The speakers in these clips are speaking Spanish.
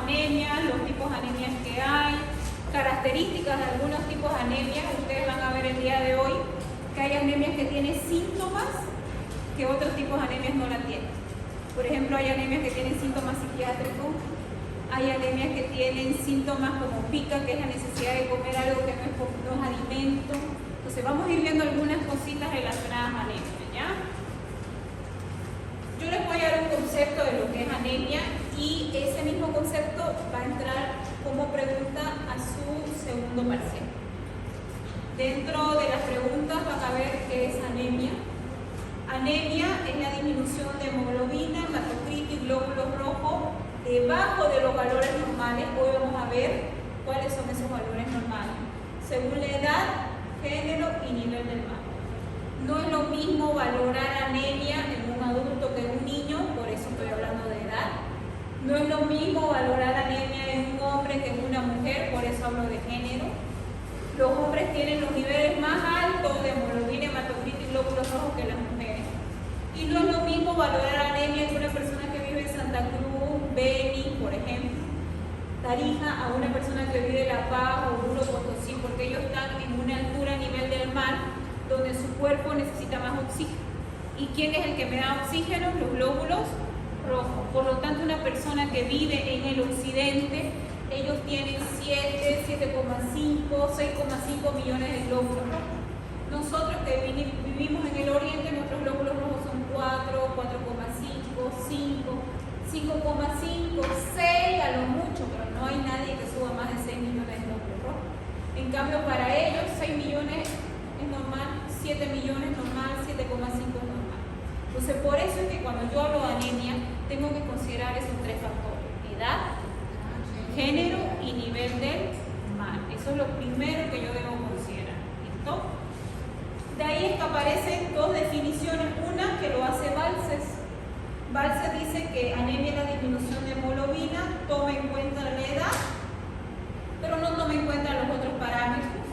anemias, los tipos de anemias que hay, características de algunos tipos de anemias. Ustedes van a ver el día de hoy que hay anemias que tienen síntomas que otros tipos de anemias no la tienen. Por ejemplo, hay anemias que tienen síntomas psiquiátricos, hay anemias que tienen síntomas como pica, que es la necesidad de comer algo que no es alimento. Entonces vamos a ir viendo algunas cositas relacionadas a anemia, ¿ya? Yo les voy a dar un concepto de lo que es anemia y ese mismo concepto va a entrar como pregunta a su segundo parcial. Dentro de las preguntas van a ver qué es anemia. Anemia es la disminución de hemoglobina, hematocrito y glóbulos rojos debajo de los valores normales. Hoy vamos a ver cuáles son esos valores normales, según la edad, género y nivel del mar. No es lo mismo valorar anemia en un adulto que en un niño, por eso estoy hablando de edad. No es lo mismo valorar anemia en un hombre que en una mujer, por eso hablo de género. Los hombres tienen los niveles más altos de hemoglobina, hematocrito y glóbulos rojos que las mujeres. Y no es lo mismo valorar anemia en una persona que vive en Santa Cruz, Beni, por ejemplo, Tarija, a una persona que vive en La Paz o Oruro, Potosí, porque ellos están en una altura a nivel del mar donde su cuerpo necesita más oxígeno. ¿Y quién es el que me da oxígeno? Los glóbulos rojos. Por lo tanto, una persona que vive en el occidente, ellos tienen 7, 7,5, 6,5 millones de glóbulos rojos. Nosotros que vivimos en el oriente, nuestros glóbulos rojos son 4, 4,5, 5, 5,5, 6 a lo mucho, pero no hay nadie que suba más de 6 millones de glóbulos rojos. En cambio, para ellos 6 millones es normal, 7 millones normal, 7,5 es normal. Entonces, por eso es que cuando yo hablo de anemia, tengo que considerar esos tres factores: edad, género y nivel del mar. Eso es lo primero que yo debo considerar. ¿Listo? De ahí es que aparecen dos definiciones. Una que lo hace Balces. Balces dice que anemia es la disminución de hemoglobina, toma en cuenta la edad, pero no toma en cuenta los otros parámetros,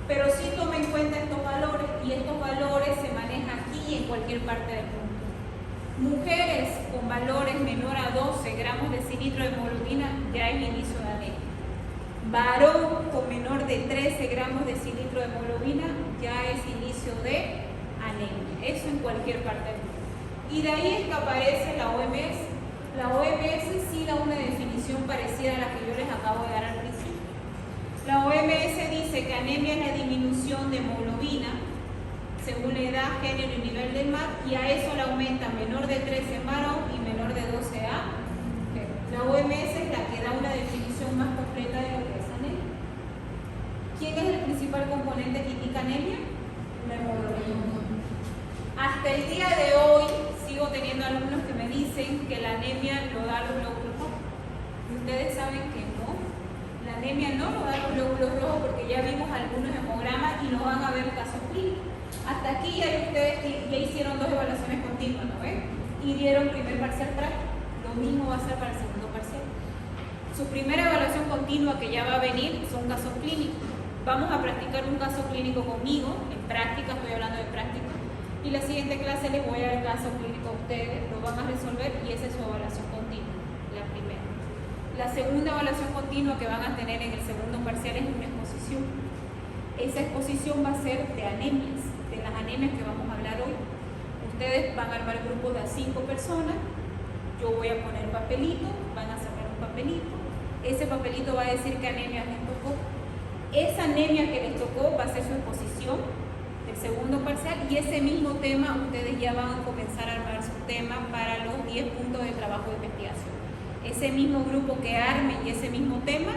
pero sí toma en cuenta estos valores, y estos valores se manejan aquí y en cualquier parte del mundo. Mujeres con valores menor a 12 gramos de cilindro de hemoglobina ya es inicio de anemia. Varón con menor de 13 gramos de cilindro de hemoglobina ya es inicio de anemia. Eso en cualquier parte del mundo. Y de ahí es que aparece la OMS. La OMS sí da una definición parecida a la que yo les acabo de dar al principio. La OMS dice que anemia es la disminución de hemoglobina según la edad, género y nivel del mar, y a eso le aumenta menor de 13 varón y menor de 12 a mujer. La OMS es la que da una definición más completa de lo que es anemia. ¿Quién es el principal componente que indica anemia? La hemoglobina. Hasta el día de hoy sigo teniendo alumnos que me dicen que la anemia lo da los glóbulos rojos. Y ustedes saben que no. La anemia no lo da los glóbulos rojos, porque ya vimos algunos hemogramas y no van a ver casos clínicos. Hasta aquí ya ustedes ya hicieron dos evaluaciones continuas, ¿no ven? Y dieron primer parcial práctico. Lo mismo va a ser para el segundo parcial. Su primera evaluación continua que ya va a venir son casos clínicos. Vamos a practicar un caso clínico conmigo, en práctica, estoy hablando de práctica. Y la siguiente clase les voy a dar el caso clínico a ustedes, lo van a resolver y esa es su evaluación continua, la primera. La segunda evaluación continua que van a tener en el segundo parcial es una exposición. Esa exposición va a ser de anemias, de las anemias que vamos a hablar hoy. Ustedes van a armar grupos de 5 personas, yo voy a poner papelito, van a sacar un papelito, ese papelito va a decir qué anemia les tocó. Esa anemia que les tocó va a ser su exposición del segundo parcial, y ese mismo tema ustedes ya van a comenzar a armar su tema para los 10 puntos de trabajo de investigación. Ese mismo grupo que arme y ese mismo tema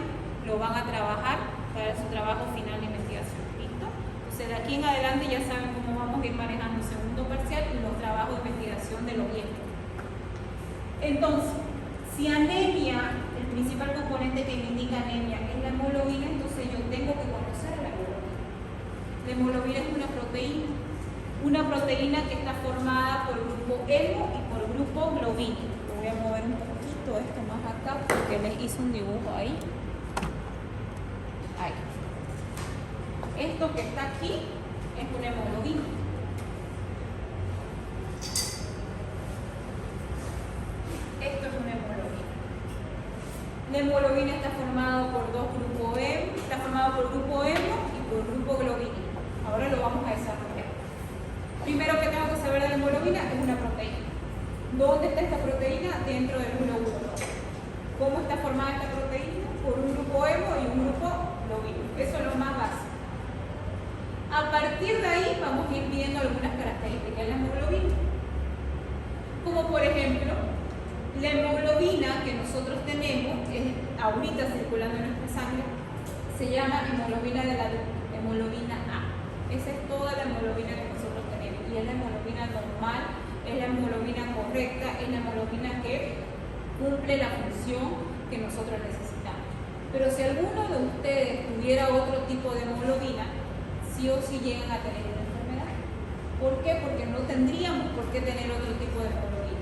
lo van a trabajar para su trabajo final de investigación. ¿Listo? Entonces de aquí en adelante ya saben cómo vamos a ir manejando el segundo parcial y los trabajos de investigación de los 10 puntos. Entonces, si anemia, el principal componente que me indica anemia es la hemoglobina, entonces yo tengo que conocer la hemoglobina. La hemoglobina es una proteína que está formada por grupo hemo y por grupo globínico. Voy a mover un poquito esto más acá porque les hice un dibujo ahí. Ahí. Esto que está aquí es una hemoglobina. Esto es una hemoglobina. La hemoglobina está formado por grupo hemo y por grupo globina. Ahora lo vamos a desarrollar. Primero que tengo que saber de la hemoglobina es una proteína. ¿Dónde está esta proteína? Dentro del glóbulo. ¿Cómo está formada esta proteína? Por un grupo hemo y un grupo globino. Eso es lo más básico. A partir de ahí vamos a ir viendo algunas características de la hemoglobina. Como por ejemplo, la hemoglobina que nosotros tenemos, es ahorita circulando en nuestra sangre, se llama hemoglobina del adulto, hemoglobina A. Esa es toda la hemoglobina que nosotros tenemos. Y es la hemoglobina normal, es la hemoglobina correcta, es la hemoglobina que cumple la función que nosotros necesitamos. Pero si alguno de ustedes tuviera otro tipo de hemoglobina, sí o sí llegan a tener una enfermedad. ¿Por qué? Porque no tendríamos por qué tener otro tipo de hemoglobina.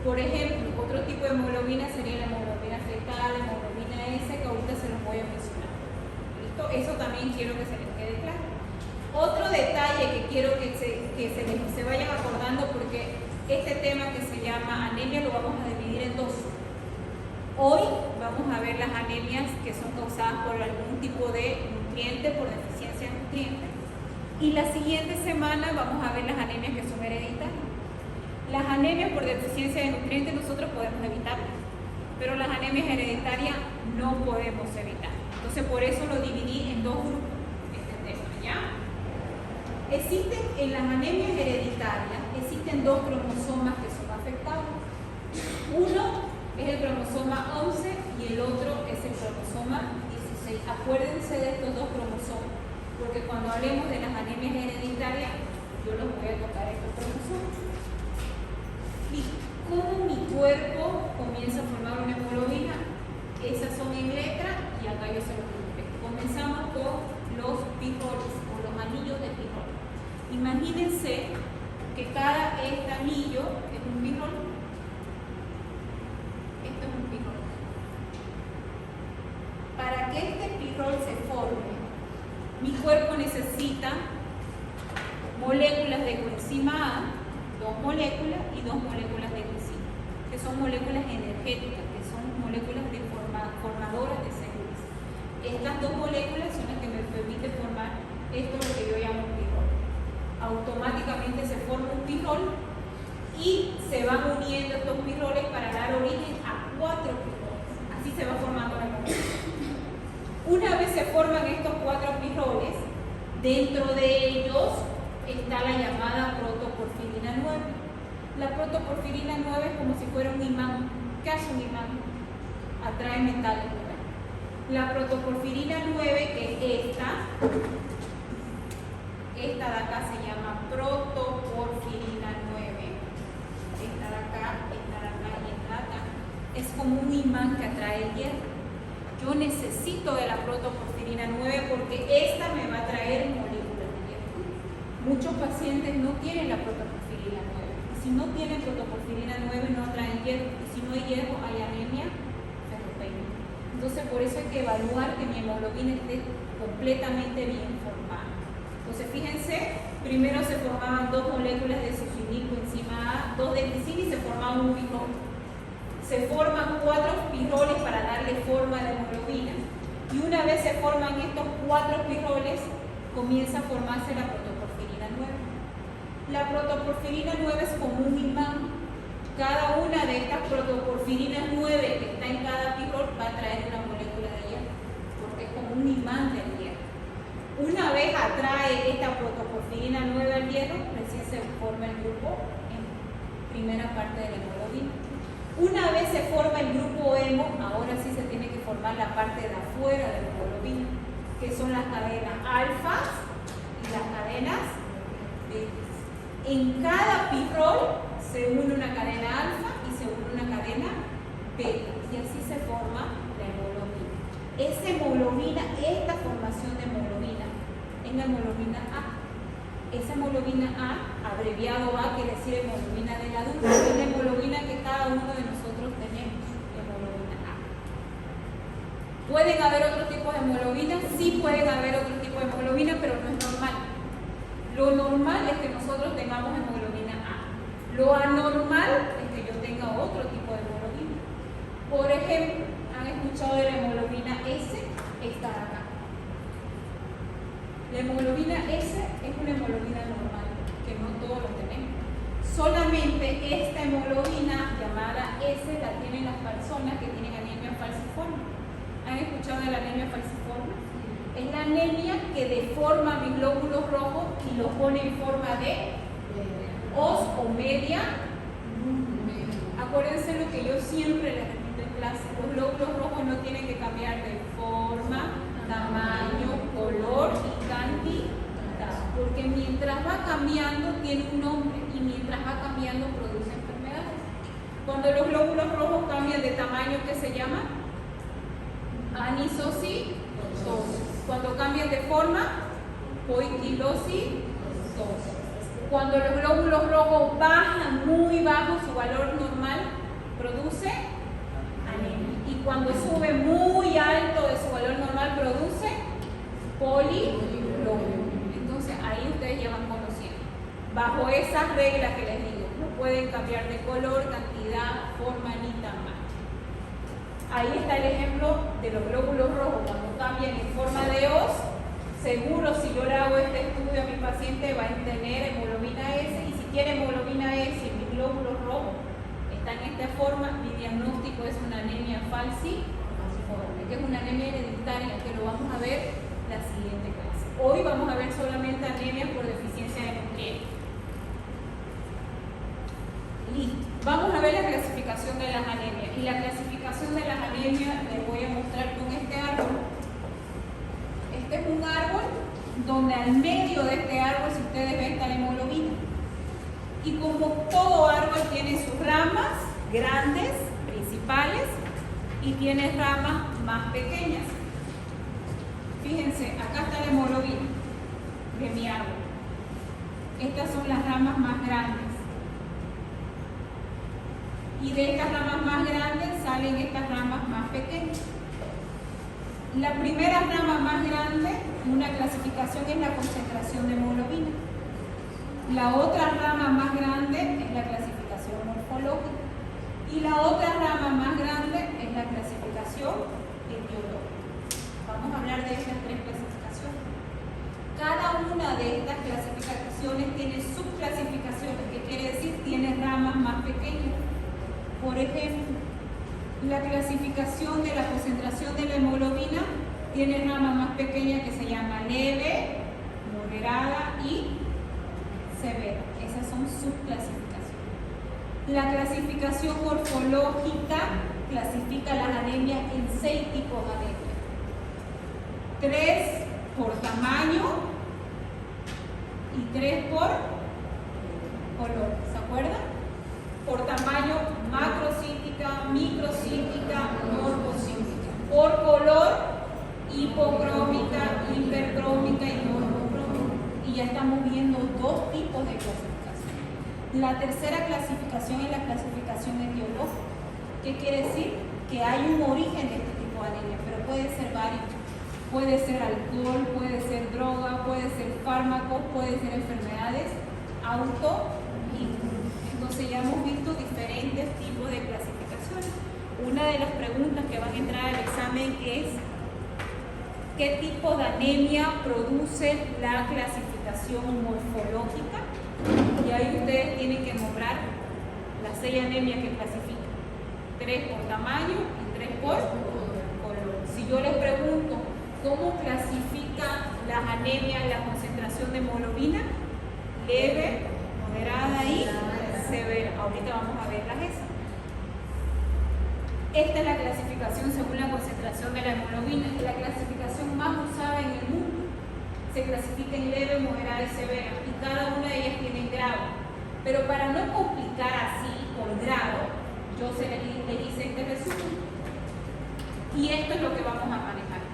Por ejemplo, otro tipo de hemoglobina sería la hemoglobina fetal, la hemoglobina S, que ahorita se los voy a mencionar. ¿Listo? Eso también quiero que se les quede claro. Otro detalle que quiero que se vayan acordando, porque este tema que se llama anemia lo vamos a dividir en dos. Hoy vamos a ver las anemias que son causadas por algún tipo de nutriente, por deficiencia de nutrientes. Y la siguiente semana vamos a ver las anemias que son hereditarias. Las anemias por deficiencia de nutrientes nosotros podemos evitarlas, pero las anemias hereditarias no podemos evitar. Entonces por eso lo dividí en dos grupos, este tema, ¿ya? Existen en las anemias hereditarias, existen dos cromosomas que son afectados. Uno es el cromosoma 11 y el otro es el cromosoma 16. Acuérdense de estos dos cromosomas, porque cuando hablemos de las anemias hereditarias, yo los voy a tocar estos cromosomas. ¿Y cómo mi cuerpo comienza a formar una hemoglobina? Esas son en letra y acá yo se los dije. Comenzamos con los piroles o los anillos de pirol. Imagínense que cada anillo es un pirol. Esto es un pirol. Para que este pirol se forme, mi cuerpo necesita moléculas de coenzima A, dos moléculas y dos moléculas de coenzima, que son moléculas energéticas, que son moléculas formadoras de células. Estas dos moléculas son las que me permiten formar esto lo que yo llamo pirol. Automáticamente se forma un pirol y se van uniendo estos piroles para dar origen a 4 piroles. Así se va formando la molécula. Una vez se forman estos 4 piroles, dentro de ellos está la llamada protoporfirina 9. La protoporfirina 9 es como si fuera un imán. ¿Qué hace un imán? Atrae metales, ¿verdad? La protoporfirina 9, que es esta de acá se llama protoporfirina 9. Esta de acá y esta de acá. Es como un imán que atrae el hierro. Yo necesito de la protoporfirina 9 porque esta me va a traer moléculas de hierro. Muchos pacientes no tienen la protoporfirina 9. Y si no tienen protoporfirina 9 no atraen hierro. Y si no hay hierro hay anemia ferropénica. Entonces por eso hay que evaluar que mi hemoglobina esté completamente bien formada. Entonces fíjense, primero se formaban dos moléculas de succinil coenzima A, dos de glicina y se formaba un pirol. Se forman 4 piroles para darle forma a la hemoglobina. Y una vez se forman estos 4 piroles, comienza a formarse la protoporfirina 9. La protoporfirina 9 es como un imán. Cada una de estas protoporfirinas 9 que está en cada pirol va a traer una molécula de hierro, porque es como un imán del hierro. Una vez atrae esta protoporfirina 9 al hierro, recién se forma el grupo en primera parte de la hemoglobina. Una vez se forma el grupo hemo, ahora sí se tiene que formar la parte de afuera de la hemoglobina, que son las cadenas alfas y las cadenas betas. En cada pirol se une una cadena alfa y se une una cadena beta, y así se forma la hemoglobina. Esa hemoglobina, esta formación de hemoglobina, es la hemoglobina A. Esa hemoglobina A, abreviado A, quiere decir hemoglobina del adulto, es la hemoglobina que cada uno de nosotros tenemos, hemoglobina A. ¿Pueden haber otros tipos de hemoglobina? Sí pueden haber otro tipo de hemoglobina, pero no es normal. Lo normal es que nosotros tengamos hemoglobina A. Lo anormal es que yo tenga otro tipo de hemoglobina. Por ejemplo, ¿han escuchado de S está acá. La hemoglobina S es una hemoglobina normal, que no todos lo tenemos. Solamente esta hemoglobina llamada S la tienen las personas que tienen anemia falciforme. ¿Han escuchado de la anemia falciforme? Es la anemia que deforma mis glóbulos rojos y los pone en forma de os o media. Acuérdense lo que yo siempre les repito en clase: los glóbulos rojos no tienen que cambiar de forma, tamaño, color y cantidad, porque mientras va cambiando tiene un nombre y mientras va cambiando produce enfermedades. Cuando los glóbulos rojos cambian de tamaño, ¿qué se llama? Anisocitosis. Cuando cambian de forma, poikilocitosis. Cuando los glóbulos rojos bajan muy bajo su valor normal, produce anemia. Y cuando sube muy alto de su valor normal, produce poliglobulina. Entonces ahí ustedes ya van conociendo. Bajo esas reglas que les digo, no pueden cambiar de color, cantidad, forma ni tamaño. Ahí está el ejemplo de los glóbulos rojos. Cuando cambian en forma de os, seguro si yo le hago este estudio a mi paciente va a tener hemoglobina S, y si tiene hemoglobina S y mis glóbulos rojos están en esta forma, mi diagnóstico es una anemia falciforme, que es una anemia hereditaria, que lo vamos a ver la siguiente clase. Hoy vamos a ver solamente anemia por deficiencia de nutrientes. Listo. Vamos a ver la clasificación de las anemias. Y la clasificación de las anemias les voy a mostrar con este árbol. Este es un árbol donde al medio de este árbol, si ustedes ven, está la hemoglobina. Y como todo árbol tiene sus ramas grandes, principales, y tiene ramas más pequeñas. Fíjense, acá está la hemoglobina de mi árbol. Estas son las ramas más grandes. Y de estas ramas más grandes salen estas ramas más pequeñas. La primera rama más grande, una clasificación, es la concentración de hemoglobina. La otra rama más grande es la clasificación morfológica. Y la otra rama más grande es la clasificación etiológica. Vamos a hablar de estas tres clasificaciones. Cada una de estas clasificaciones tiene subclasificaciones, que quiere decir tiene ramas más pequeñas. Por ejemplo, la clasificación de la concentración de la hemoglobina tiene ramas más pequeñas que se llama leve, moderada y severa. Esas son subclasificaciones. La clasificación morfológica clasifica las anemias en 6 tipos de anemia. 3 por tamaño y 3 por color. ¿Se acuerdan? Por tamaño, macrocítica, microcítica, morfocítica. Por color, hipocrómica, hipercrómica y normocrómica. Y ya estamos viendo 2 tipos de clasificación. La tercera clasificación es la clasificación etiológica. ¿Qué quiere decir? Que hay un origen de este tipo de anemia, pero puede ser varios. Puede ser alcohol, puede ser droga, puede ser fármacos, puede ser enfermedades autoinmunes. Entonces ya hemos visto diferentes tipos de clasificaciones. Una de las preguntas que van a entrar al examen es ¿qué tipo de anemia produce la clasificación morfológica? Y ahí ustedes tienen que nombrar las 6 anemias que clasifican. 3 por tamaño y 3 por color. Si yo les pregunto ¿cómo clasifica las anemias la concentración de hemoglobina? Leve, moderada y severa. Ahorita vamos a verlas esas. Esta es la clasificación según la concentración de la hemoglobina. La clasificación más usada en el mundo. Se clasifica en leve, moderada y severa. Y cada una de ellas tiene grado. Pero para no complicar así por grado, yo le hice este resumen. Y esto es lo que vamos a manejar.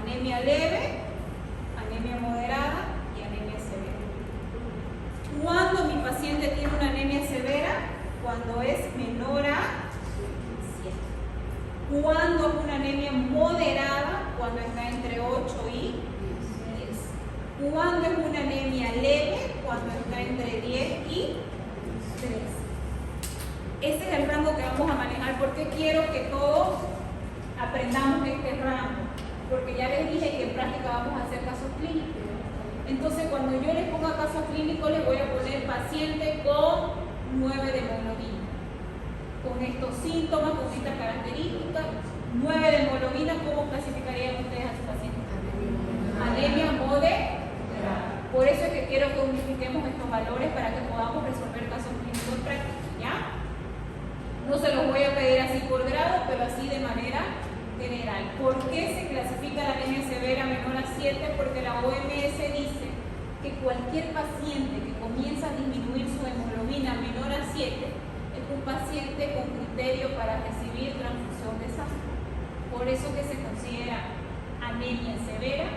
Anemia leve, anemia moderada y anemia severa. ¿Cuándo mi paciente tiene una anemia severa? Cuando es menor a 7. ¿Cuándo es una anemia moderada? Cuando está entre 8 y 10. ¿Cuándo es una anemia leve? Cuando está entre 10 y 13. Ese es el rango que vamos a manejar porque quiero que todos aprendamos este rango, porque ya les dije que en práctica vamos a hacer casos clínicos. Entonces, cuando yo les ponga casos clínicos, les voy a poner paciente con 9 de hemoglobina, con estos síntomas, con estas características. 9 de hemoglobina, ¿cómo clasificarían ustedes a su paciente? Anemia moderada. Por eso es que quiero que unifiquemos estos valores para que podamos resolver casos clínicos prácticos, ¿ya? No se los voy a pedir así por grado, pero así de manera general. ¿Por qué se clasifica la anemia severa menor a 7? Porque la OMS dice que cualquier paciente que comienza a disminuir su hemoglobina menor a 7 es un paciente con criterio para recibir transfusión de sangre. Por eso que se considera anemia severa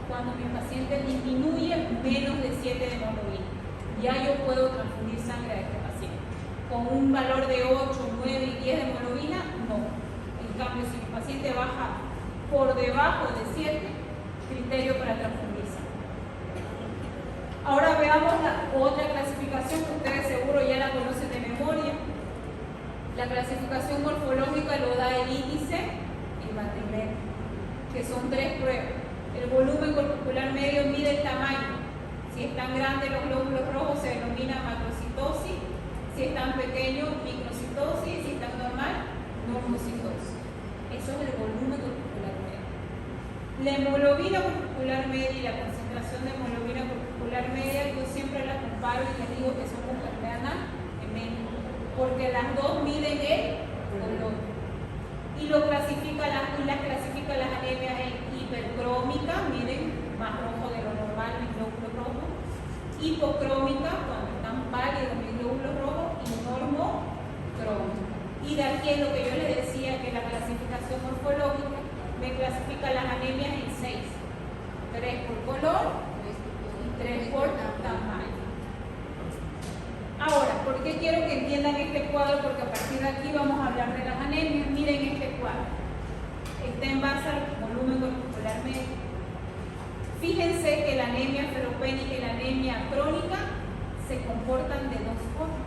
cuando mi paciente disminuye menos de 7 de hemoglobina. Ya yo puedo transfundir sangre a este paciente. Con un valor de 8, 9 y 10 de hemoglobina, no. En cambio, si mi paciente baja por debajo de 7, criterio para transfundir sangre. Ahora veamos la otra clasificación que ustedes seguro ya la conocen de memoria. La clasificación morfológica lo da el índice y el Van-Den-Leeuwen, que son 3 pruebas. El volumen corpuscular medio mide el tamaño. Si están grandes los glóbulos rojos se denomina macrocitosis, si están pequeños microcitosis, si están normal, normocitosis. Eso es el volumen corpuscular medio. La hemoglobina corpuscular media y la concentración de hemoglobina corpuscular media, yo siempre la comparo y les digo que son complementarias en medio, porque las dos miden el color. Y las clasifica las anemias en hipercrómica, miren, más rojo de lo normal, mis glóbulos rojos, hipocrómica, cuando están pálidos mis glóbulos rojos, y normocrómica. Y de aquí es lo que yo les decía, que la clasificación morfológica me clasifica las anemias en 6, 3 por color y 3 por tamaño. Ahora, ¿por qué quiero que entiendan este cuadro? Porque a partir de aquí vamos a hablar de las anemias. Miren este cuadro. Está en base al volumen corpuscular medio. Fíjense que la anemia ferropénica y la anemia crónica se comportan de dos formas.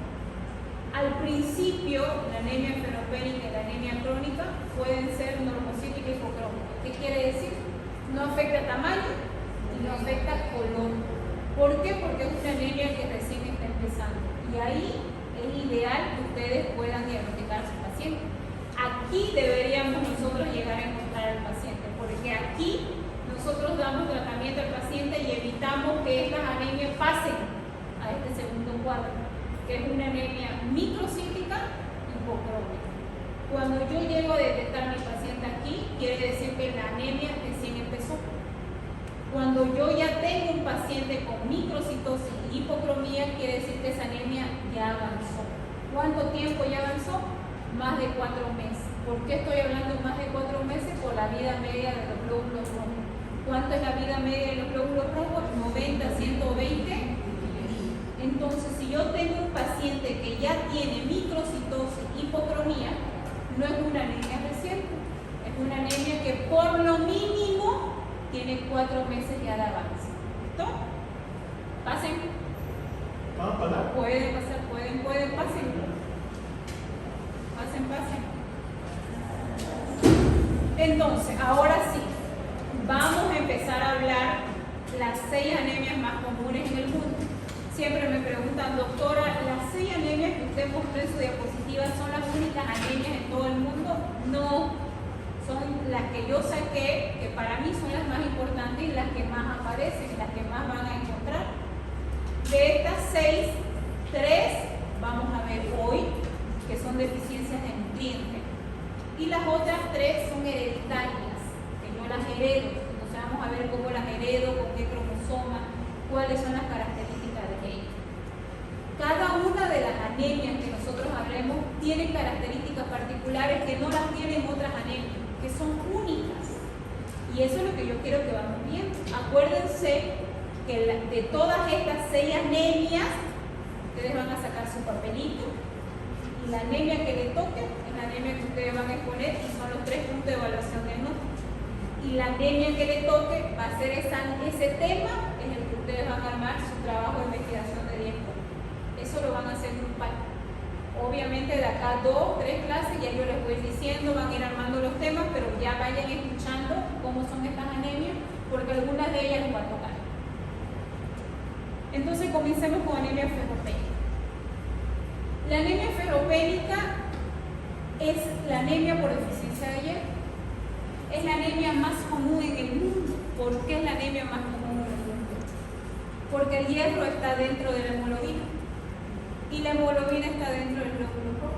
Al principio, la anemia ferropénica y la anemia crónica pueden ser normocítica y hipocrómica. ¿Qué quiere decir? No afecta tamaño y no afecta color. ¿Por qué? Porque es una anemia que recién está empezando. Y ahí es ideal que ustedes puedan diagnosticar a su paciente. Aquí deberíamos nosotros llegar a encontrar al paciente, porque aquí nosotros damos tratamiento al paciente y evitamos que estas anemias pasen a este segundo cuadro, que es una anemia microcítica hipocrómica. Cuando yo llego a detectar a mi paciente aquí, quiere decir que la anemia recién empezó. Cuando yo ya tengo un paciente con microcitosis y hipocromía, quiere decir que esa anemia ya avanzó. ¿Cuánto tiempo ya avanzó? Más de 4 meses. ¿Por qué estoy hablando más de 4 meses? Por la vida media de los glóbulos rojos. ¿Cuánto es la vida media de los glóbulos rojos? 90, 120. Entonces, si yo tengo un paciente que ya tiene microcitosis y hipocromía, no es una anemia reciente, es una anemia que por lo mínimo tiene 4 meses ya de avance. ¿Listo? Pasen. ¿Vamos a parar? Pueden pasar, pasen. Pasen. Entonces, ahora sí, vamos a empezar a hablar las 6 anemias más comunes en el mundo. Siempre me preguntan, doctora, ¿las 6 anemias que usted mostró en su diapositiva son las únicas anemias en todo el mundo? No, son las que yo saqué, que para mí son las más importantes y las que más aparecen, las que más van a encontrar. De estas 6, 3 vamos a ver hoy, que son deficiencias de nutrientes. Y las otras 3 son hereditarias, que yo las heredo. Entonces vamos a ver cómo las heredo, con qué cromosoma, cuáles son las características de ellas. Cada una de las anemias que nosotros hablemos tiene características particulares que no las tienen otras anemias, que son únicas. Y eso es lo que yo quiero que vamos viendo. Acuérdense que de todas estas 6 anemias, ustedes van a sacar su papelito y la anemia que le toque es la anemia que ustedes van a exponer y son los 3 puntos de evaluación diagnóstica. Y la anemia que le toque va a ser ese tema en el que ustedes van a armar su trabajo de investigación de 10 puntos. Eso lo van a hacer grupal. Obviamente de acá 2, 3 clases ya yo les voy diciendo, van a ir armando los temas, pero ya ya vayan escuchando cómo son estas anemias, porque algunas de ellas les van a tocar. Entonces comencemos con anemia ferropénica. La anemia ferropénica es la anemia por deficiencia de hierro. Es la anemia más común en el mundo. ¿Por qué es la anemia más común en el mundo? Porque el hierro está dentro de la hemoglobina y la hemoglobina está dentro del glóbulo rojo.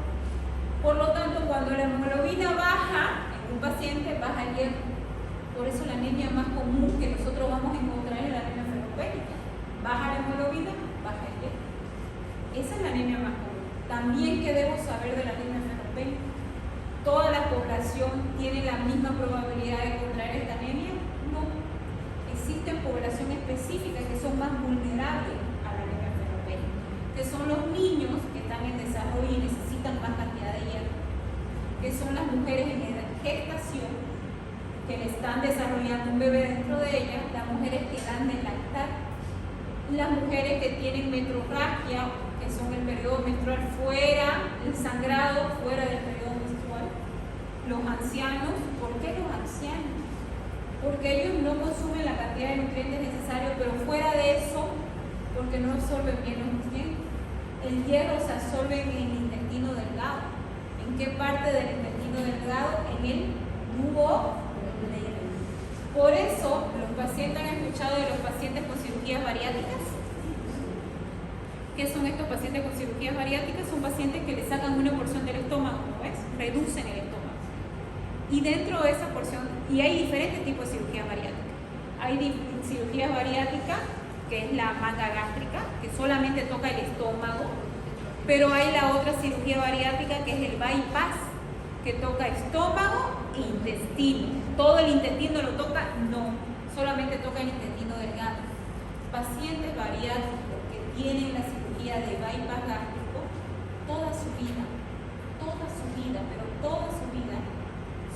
Por lo tanto, cuando la hemoglobina baja en un paciente, baja el hierro. Por eso la anemia más común que nosotros vamos a encontrar es la anemia ferropénica. Baja la hemoglobina, baja el hierro. Esa es la anemia más común. También, ¿qué debo saber de la anemia ferropénica? ¿Toda la población tiene la misma probabilidad de contraer esta anemia? No. Existen poblaciones específicas que son más vulnerables a la anemia ferropénica, que son los niños que están en desarrollo y necesitan más cantidad de hierro, que son las mujeres en gestación, que le están desarrollando un bebé dentro de ellas, las mujeres que dan de lactar, las mujeres que tienen metrorragia, que son el periodo menstrual fuera, el sangrado fuera del periodo menstrual, los ancianos. ¿Por qué los ancianos? Porque ellos no consumen la cantidad de nutrientes necesarios, pero fuera de eso, porque no absorben bien los nutrientes. El hierro se absorbe en el intestino delgado. ¿En qué parte del intestino delgado? En el tubo negro. Por eso, los pacientes han escuchado de los pacientes con cirugías bariátricas. ¿Qué son estos pacientes con cirugías bariátricas? Son pacientes que le sacan una porción del estómago, ¿no ves? Reducen el estómago. Y dentro de esa porción, y hay diferentes tipos de cirugías bariátricas. Hay cirugías bariátricas, que es la manga gástrica, que solamente toca el estómago, pero hay la otra cirugía bariátrica que es el bypass, que toca estómago e intestino. ¿Todo el intestino lo toca? No, solamente toca el intestino delgado. Pacientes bariátricos que tienen la cirugía de bypass gástrico, toda su vida, pero toda su vida,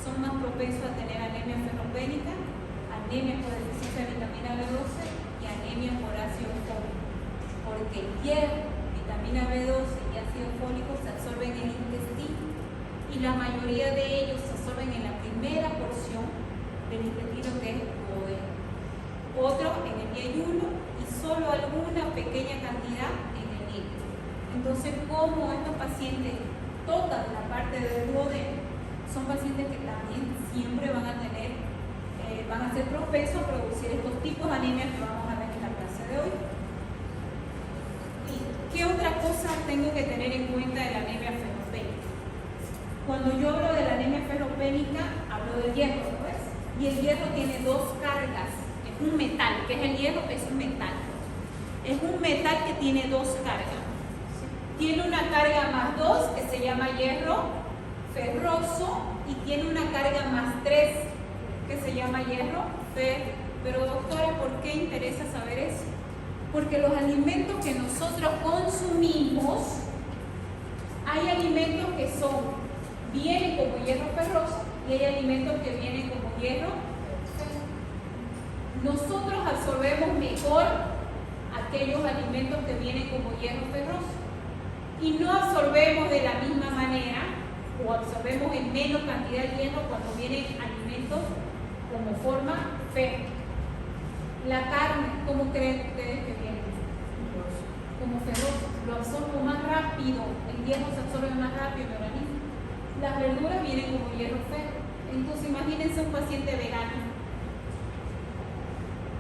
son más propensos a tener anemia ferropénica, anemia por deficiencia de vitamina B12 y anemia por ácido fólico, porque el hierro, vitamina B12 y ácido fólico se absorben en el intestino y la mayoría de ellos se absorben en la primera porción del intestino, que es el duodeno, otro en el yeyuno y solo alguna pequeña cantidad en el hígado. Entonces, como estos pacientes tocan la parte del duodeno, son pacientes que también siempre van a tener, van a ser propensos a producir estos tipos de anemias que vamos a ver en la clase de hoy. ¿Y qué otra cosa tengo que tener en cuenta de la anemia ferropénica? Cuando yo hablo de la anemia ferropénica, hablo del hierro, ¿no ves? Y el hierro tiene dos cargas. Es un metal, que es el hierro, es un metal. Es un metal que tiene dos cargas. Tiene una carga más 2 que se llama hierro ferroso y tiene una carga más 3 que se llama hierro ferro. Pero doctora, ¿por qué interesa saber eso? Porque los alimentos que nosotros consumimos, hay alimentos que vienen como hierro ferroso y hay alimentos que vienen como hierro ferro. Nosotros absorbemos mejor aquellos alimentos que vienen como hierro ferroso y no absorbemos de la misma manera o absorbemos en menos cantidad de hierro cuando vienen alimentos como forma ferro. La carne, ¿cómo creen ustedes que viene? Como ferroso, lo absorbo más rápido, el hierro se absorbe más rápido en el organismo. Las verduras vienen como hierro ferro. Entonces imagínense un paciente vegano.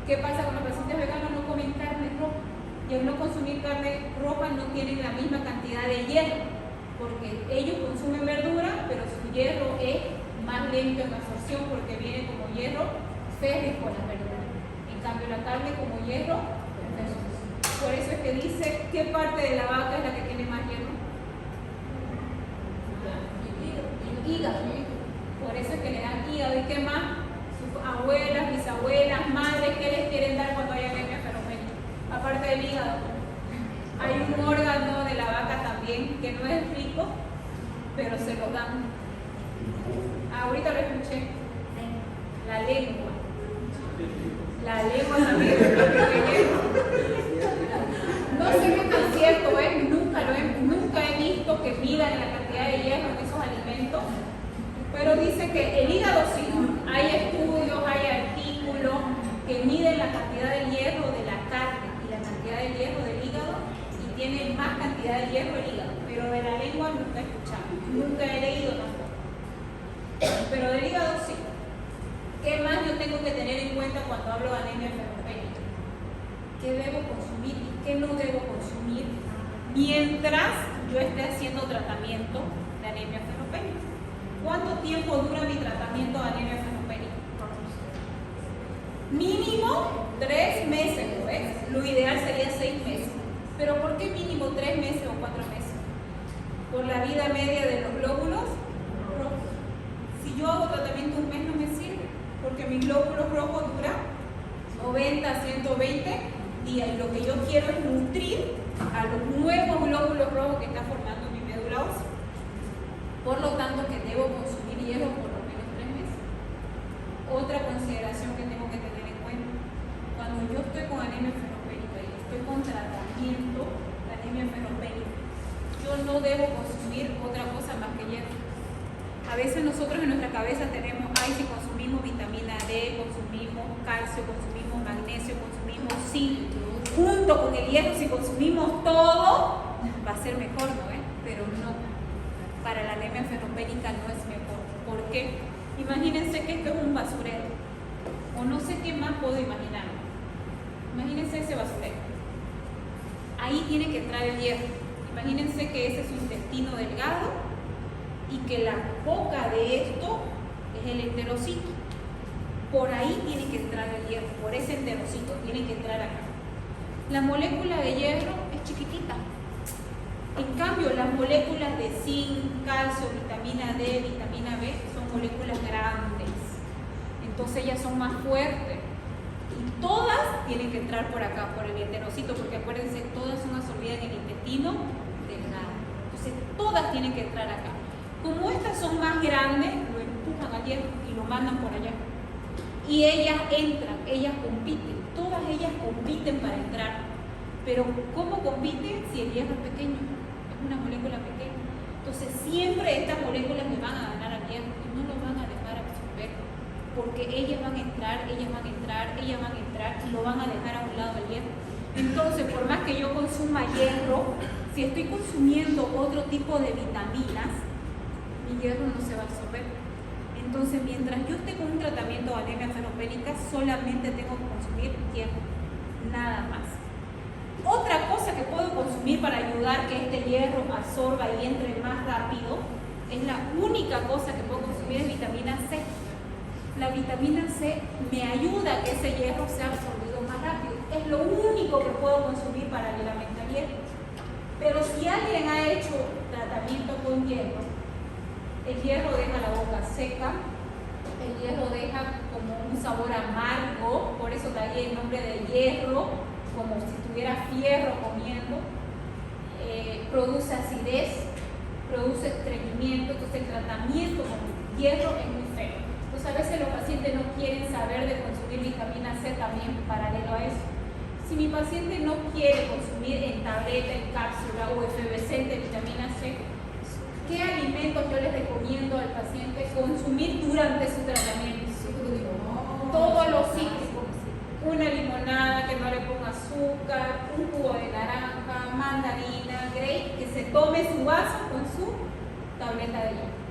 ¿Qué pasa con los pacientes veganos? No comen carne roja. Y al no consumir carne roja no tienen la misma cantidad de hierro, porque ellos consumen verdura, pero su hierro es más lento en absorción porque viene como hierro férrico las verduras. En cambio la carne como hierro ferroso. Por eso es que dice, ¿qué parte de la vaca es la que tiene más hierro? Hígado. Por eso es que le dan hígado. ¿Y qué más? Sus abuelas, bisabuelas, madres, ¿qué les quieren dar cuando hay anemia ferropénica? Aparte del hígado, hay un órgano de la vaca también que no es rico, pero se lo dan. Ahorita lo escuché. La lengua. La lengua también. No sé qué tan cierto es, nunca he visto que midan la cantidad de hierro en esos alimentos, pero dice que el hígado sí. Hay estudios, hay artículos que miden la cantidad de hierro de la carne y la cantidad de hierro del hígado y tiene más cantidad de hierro el hígado, pero de la lengua nunca he escuchado, nunca he leído tampoco. Pero del hígado sí. ¿Qué más yo tengo que tener en cuenta cuando hablo de anemia ferropénica? ¿Qué debo consumir y qué no debo consumir mientras yo esté haciendo tratamiento de anemia ferropénica? ¿Cuánto tiempo dura mi tratamiento de anemia ferropénica? Mínimo 3 meses, ¿lo ves? Lo ideal sería 6 meses. ¿Pero por qué mínimo 3 meses o 4 meses? Por la vida media de los glóbulos rojos. Si yo hago tratamiento un mes no me sirve, porque mis glóbulos rojos duran 90 a 120 días y lo que yo quiero es nutrir a los nuevos glóbulos rojos que está formando mi médula ósea. Por lo tanto, que debo consumir hierro por lo menos 3 meses. Otra consideración que tengo que tener en cuenta, cuando yo estoy con anemia ferropénica y estoy con tratamiento de anemia ferropénica, yo no debo consumir otra cosa más que hierro. A veces nosotros en nuestra cabeza tenemos, si consumimos vitamina D, consumimos calcio, consumimos magnesio, consumimos zinc, junto con el hierro, si consumimos todo, va a ser mejor, ¿no? Pero no. Para la anemia ferropénica no es mejor. ¿Por qué? Imagínense que esto es un basurero. O no sé qué más puedo imaginar. Imagínense ese basurero. Ahí tiene que entrar el hierro. Imagínense que ese es su intestino delgado y que la boca de esto es el enterocito. Por ahí tiene que entrar el hierro, por ese enterocito tiene que entrar acá. La molécula de hierro es chiquitita. En cambio, las moléculas de zinc, calcio, vitamina D, vitamina B son moléculas grandes. Entonces ellas son más fuertes. Y todas tienen que entrar por acá, por el enterocito, porque acuérdense, todas son absorbidas en el intestino delgado. Entonces todas tienen que entrar acá. Como estas son más grandes, lo empujan al hierro y lo mandan por allá. Y ellas entran, ellas compiten, todas ellas compiten para entrar. Pero ¿cómo compiten si el hierro es pequeño? Es una molécula pequeña. Entonces siempre estas moléculas le van a ganar al hierro y no lo van a dejar absorber. Porque ellas van a entrar, ellas van a entrar, ellas van a entrar y lo van a dejar a un lado el hierro. Entonces, por más que yo consuma hierro, si estoy consumiendo otro tipo de vitaminas, mi hierro no se va a absorber. Entonces, mientras yo esté con un tratamiento de anemia ferropénica, solamente tengo que consumir hierro, nada más. Otra cosa que puedo consumir para ayudar que este hierro absorba y entre más rápido, es la única cosa que puedo consumir, es vitamina C. La vitamina C me ayuda a que ese hierro sea absorbido más rápido. Es lo único que puedo consumir paralelamente al hierro. Pero si alguien ha hecho tratamiento con hierro, el hierro deja la boca seca, el hierro deja como un sabor amargo, por eso de ahí el nombre de hierro, como si tuviera fierro comiendo, produce acidez, produce estreñimiento. Entonces el tratamiento con hierro es muy feo. Entonces a veces los pacientes no quieren saber de consumir vitamina C también paralelo a eso. Si mi paciente no quiere consumir en tableta, en cápsula o efervescente vitamina C, ¿qué alimentos yo les recomiendo al paciente consumir durante su tratamiento? Todos los cítricos. Una limonada que no le ponga azúcar, un jugo de naranja, mandarina, grape, que se tome su vaso con su tableta de hierro.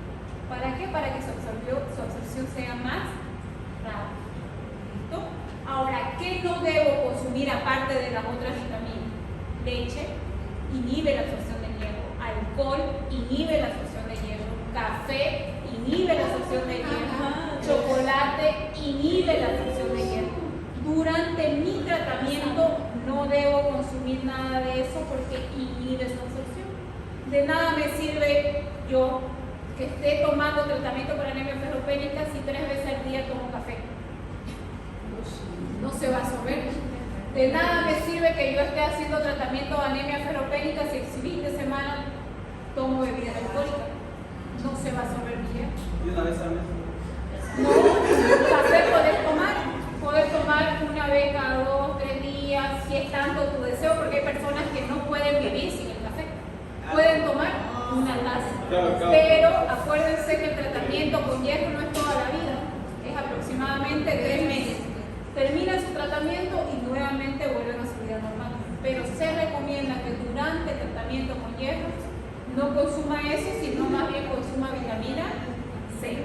¿Para qué? Para que su absorción sea más rápida. ¿Listo? Ahora, ¿qué no debo consumir aparte de las otras vitaminas? Leche inhibe la absorción del hierro, alcohol inhibe la absorción del hierro, café inhibe la absorción del hierro, chocolate inhibe la absorción del hierro. Durante mi tratamiento no debo consumir nada de eso porque inhibe su absorción. De nada me sirve yo que esté tomando tratamiento para anemia ferropénica si 3 veces al día tomo café. No se va a absorber. De nada me sirve que yo esté haciendo tratamiento de anemia ferropénica si el fin de semana tomo bebida alcohólica. No se va a absorber bien. ¿Y una vez al mes? No, café puedes tomar una vez cada 2 o 3 días, si es tanto tu deseo, porque hay personas que no pueden vivir sin el café. Pueden tomar una taza. Pero acuérdense que el tratamiento con hierro no es toda la vida, es tratamiento y nuevamente vuelven a su vida normal. Pero se recomienda que durante el tratamiento con hierro no consuma eso, sino más bien consuma vitamina C.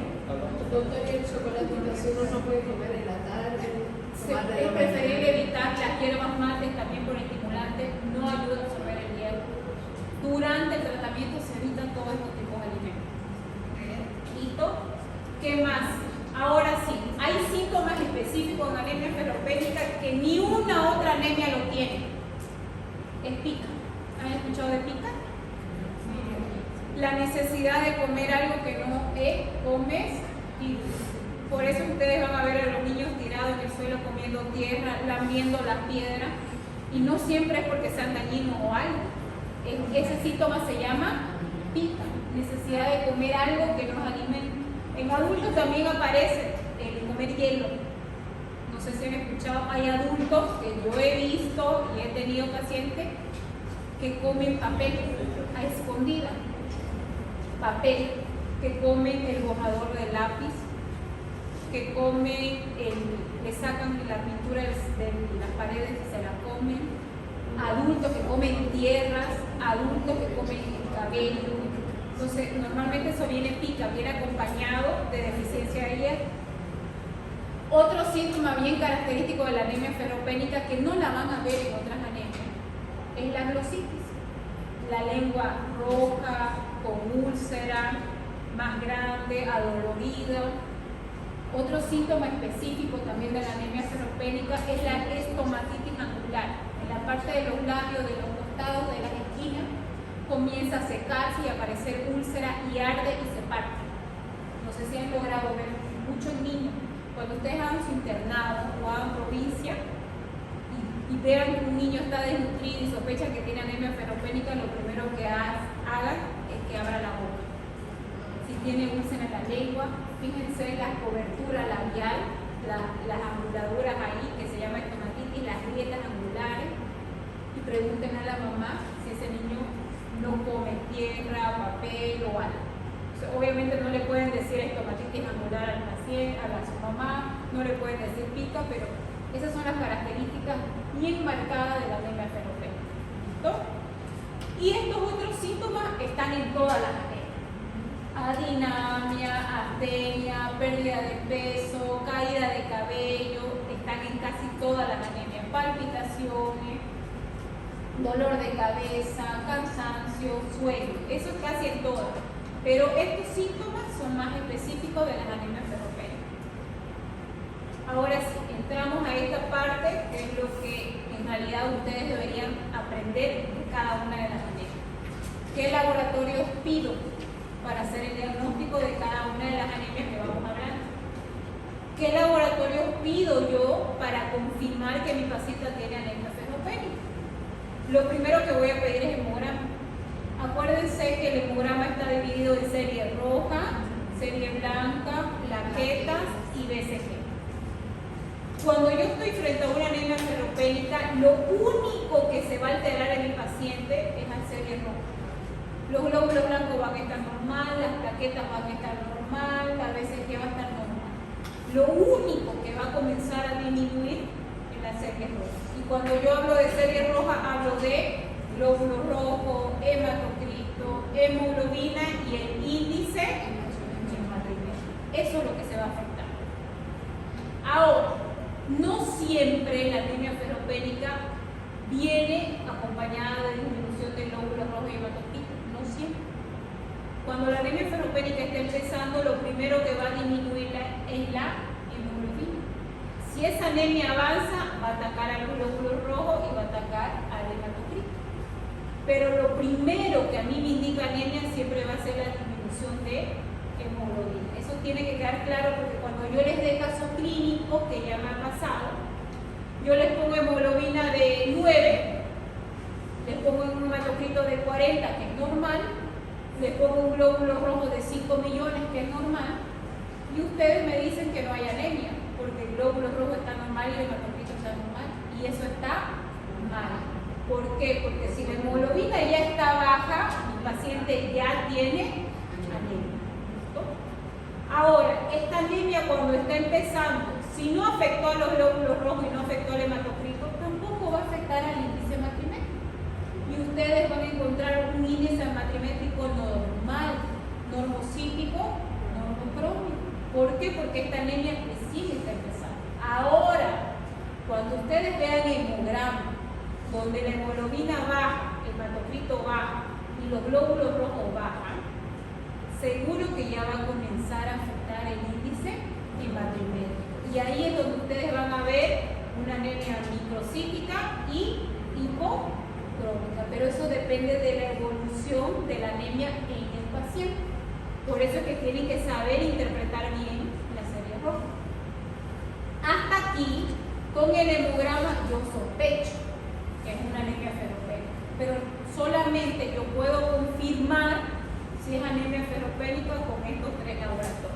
Doctor, ¿y el chocolatito si uno no puede comer en la tarde? Es preferible evitar las hierbas mates también por estimulantes, no ayuda a absorber el hierro. Durante el tratamiento se evitan todos estos tipos de alimentos. ¿Listo? ¿Qué más? Ahora sí, hay síntomas específicos en anemia ferropénica que ni una otra anemia lo tiene. Es pica. ¿Han escuchado de pica? La necesidad de comer algo que no comes, y por eso ustedes van a ver a los niños tirados en el suelo comiendo tierra, lamiendo las piedras, y no siempre es porque sean dañinos o algo. Ese síntoma se llama pica, necesidad de comer algo que nos alimente. En adultos también aparece el comer hielo. No sé si han escuchado, hay adultos que yo he visto y he tenido pacientes que comen papel a escondidas. Papel, que comen el borrador del lápiz, que comen, le sacan la pintura de las paredes y se la comen, adultos que comen tierras, adultos que comen el cabello. Entonces, normalmente eso viene pica, viene acompañado de deficiencia de hierro. Otro síntoma bien característico de la anemia ferropénica, que no la van a ver en otras anemias, es la glositis. La lengua roja, con úlcera, más grande, adolorida. Otro síntoma específico también de la anemia ferropénica es la estomatitis angular. En la parte de los labios, de los costados, de las esquinas, comienza a secarse y a aparecer úlcera y arde y se parte. No sé si han logrado ver muchos niños. Cuando ustedes hagan su internado o hagan provincia y vean que un niño está desnutrido y sospechan que tiene anemia ferropénica, lo primero que hagan es que abra la boca. Si tiene úlcera en la lengua, fíjense la cobertura labial, las anguladuras ahí, que se llama estomatitis, las grietas angulares, y pregunten a la mamá si ese niño no come tierra, papel o algo. O sea, obviamente no le pueden decir estomatitis angular al paciente, a su mamá, no le pueden decir pica, pero esas son las características bien marcadas de la anemia ferropénica. ¿Listo? Y estos otros síntomas están en todas las anemias. Adinamia, astenia, pérdida de peso, caída de cabello, están en casi todas las anemias. Palpitaciones, dolor de cabeza, cansancio, sueño, eso es casi en todas. Pero estos síntomas son más específicos de las anemias ferropénicas. Ahora sí, entramos a esta parte que es lo que en realidad ustedes deberían aprender de cada una de las anemias. ¿Qué laboratorios pido para hacer el diagnóstico de cada una de las anemias que vamos a hablar? ¿Qué laboratorios pido yo para confirmar que mi paciente tiene anemia ferropénica? Lo primero que voy a pedir es hemograma. Acuérdense que el hemograma está dividido en serie roja, serie blanca, plaquetas y BCG. Cuando yo estoy frente a una anemia ferropénica, lo único que se va a alterar en el paciente es la serie roja. Los glóbulos blancos van a estar normal, las plaquetas van a estar normal, la BCG va a estar normal. Lo único que va a comenzar a disminuir es la serie roja. Y cuando yo hablo de serie roja, hablo de glóbulo rojo, hematocrito, hemoglobina y el índice hematocrítico. Eso es lo que se va a afectar. Ahora, no siempre la anemia ferropénica viene acompañada de disminución del glóbulo rojo y hematocrito. No siempre. Cuando la anemia ferropénica está empezando, lo primero que va a disminuirla es la hemoglobina. Si esa anemia avanza, va a atacar al glóbulo rojo y va a atacar al hematocrito. Pero lo primero que a mí me indica anemia siempre va a ser la disminución de hemoglobina. Eso tiene que quedar claro porque cuando yo les dé casos clínicos, que ya me ha pasado, yo les pongo hemoglobina de 9, les pongo un hematocrito de 40, que es normal, les pongo un glóbulo rojo de 5 millones, que es normal, y ustedes me dicen que no hay anemia, porque el glóbulo rojo está normal y el hematocrito está normal, y eso está mal. ¿Por qué? Porque si la hemoglobina ya está baja, mi paciente ya tiene anemia. ¿Listo? Ahora, esta anemia cuando está empezando, Si no afectó a los glóbulos rojos y no afectó al hematocrito, tampoco va a afectar al índice matrimétrico. Y ustedes van a encontrar un índice matrimétrico normal, normocítico, normocrónico. ¿Por qué? Porque esta anemia recién está empezando. Ahora, cuando ustedes vean hemograma, donde la hemoglobina baja, el hematocrito baja y los glóbulos rojos bajan, seguro que ya va a comenzar a afectar el índice hematométrico. Y ahí es donde ustedes van a ver una anemia microcítica y hipocrónica. Pero eso depende de la evolución de la anemia en el paciente. Por eso es que tienen que saber interpretar bien la serie roja. Hasta aquí, con el hemograma, yo sospecho que es una anemia ferropénica. Pero solamente yo puedo confirmar si es anemia ferropénica con estos 3 laboratorios.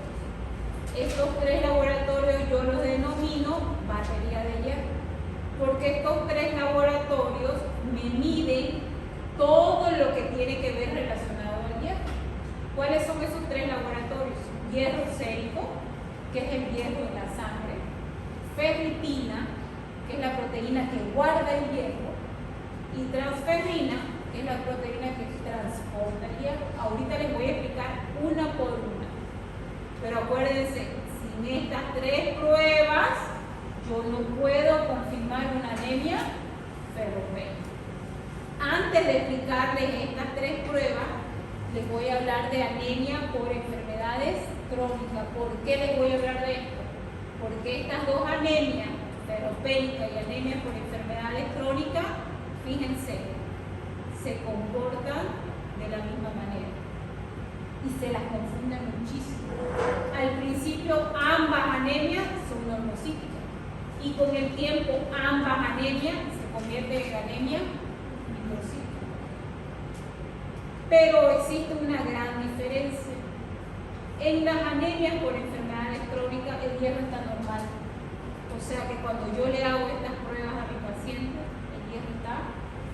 Estos 3 laboratorios yo los denomino batería de hierro, porque estos 3 laboratorios me miden todo lo que tiene que ver relacionado al hierro. ¿Cuáles son esos 3 laboratorios? Hierro sérico, que es el hierro en la sangre, ferritina, que es la proteína que guarda el hierro, y transferrina, que es la proteína que transporta el hierro. Ahorita les voy a explicar una por una. Pero acuérdense, sin estas 3 pruebas, yo no puedo confirmar una anemia ferropénica. Antes de explicarles estas 3 pruebas, les voy a hablar de anemia por enfermedades crónicas. ¿Por qué les voy a hablar de esto? Porque estas 2 anemias, ferropénica y anemia por enfermedades crónicas, fíjense, se comportan de la misma manera y se las confunden muchísimo. Al principio ambas anemias son normocíticas y con el tiempo ambas anemias se convierten en anemia microcítica. Pero existe una gran diferencia. En las anemias por enfermedades crónicas el hierro está normal. O sea que cuando yo le hago estas pruebas a mi paciente, el hierro está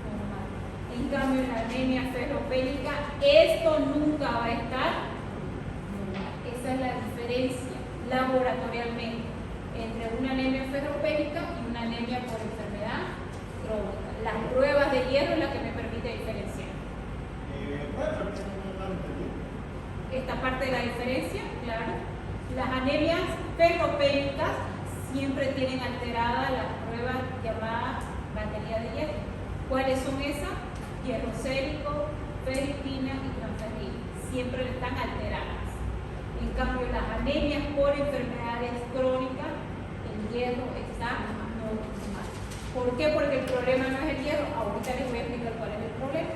normal. En cambio, en la anemia ferropénica, esto nunca va a estar normal. Esa es la diferencia laboratorialmente entre una anemia ferropénica y una anemia por enfermedad crónica. Las pruebas de hierro es la que me permite diferenciar. Esta parte de la diferencia, claro. Las anemias ferropénicas siempre tienen alteradas las pruebas llamadas batería de hierro. ¿Cuáles son esas? Hierro sérico, ferritina y transferrina. Siempre están alteradas. En cambio, las anemias por enfermedades crónicas, el hierro está normal. ¿Por qué? Porque el problema no es el hierro. Ahorita les voy a explicar cuál es el problema.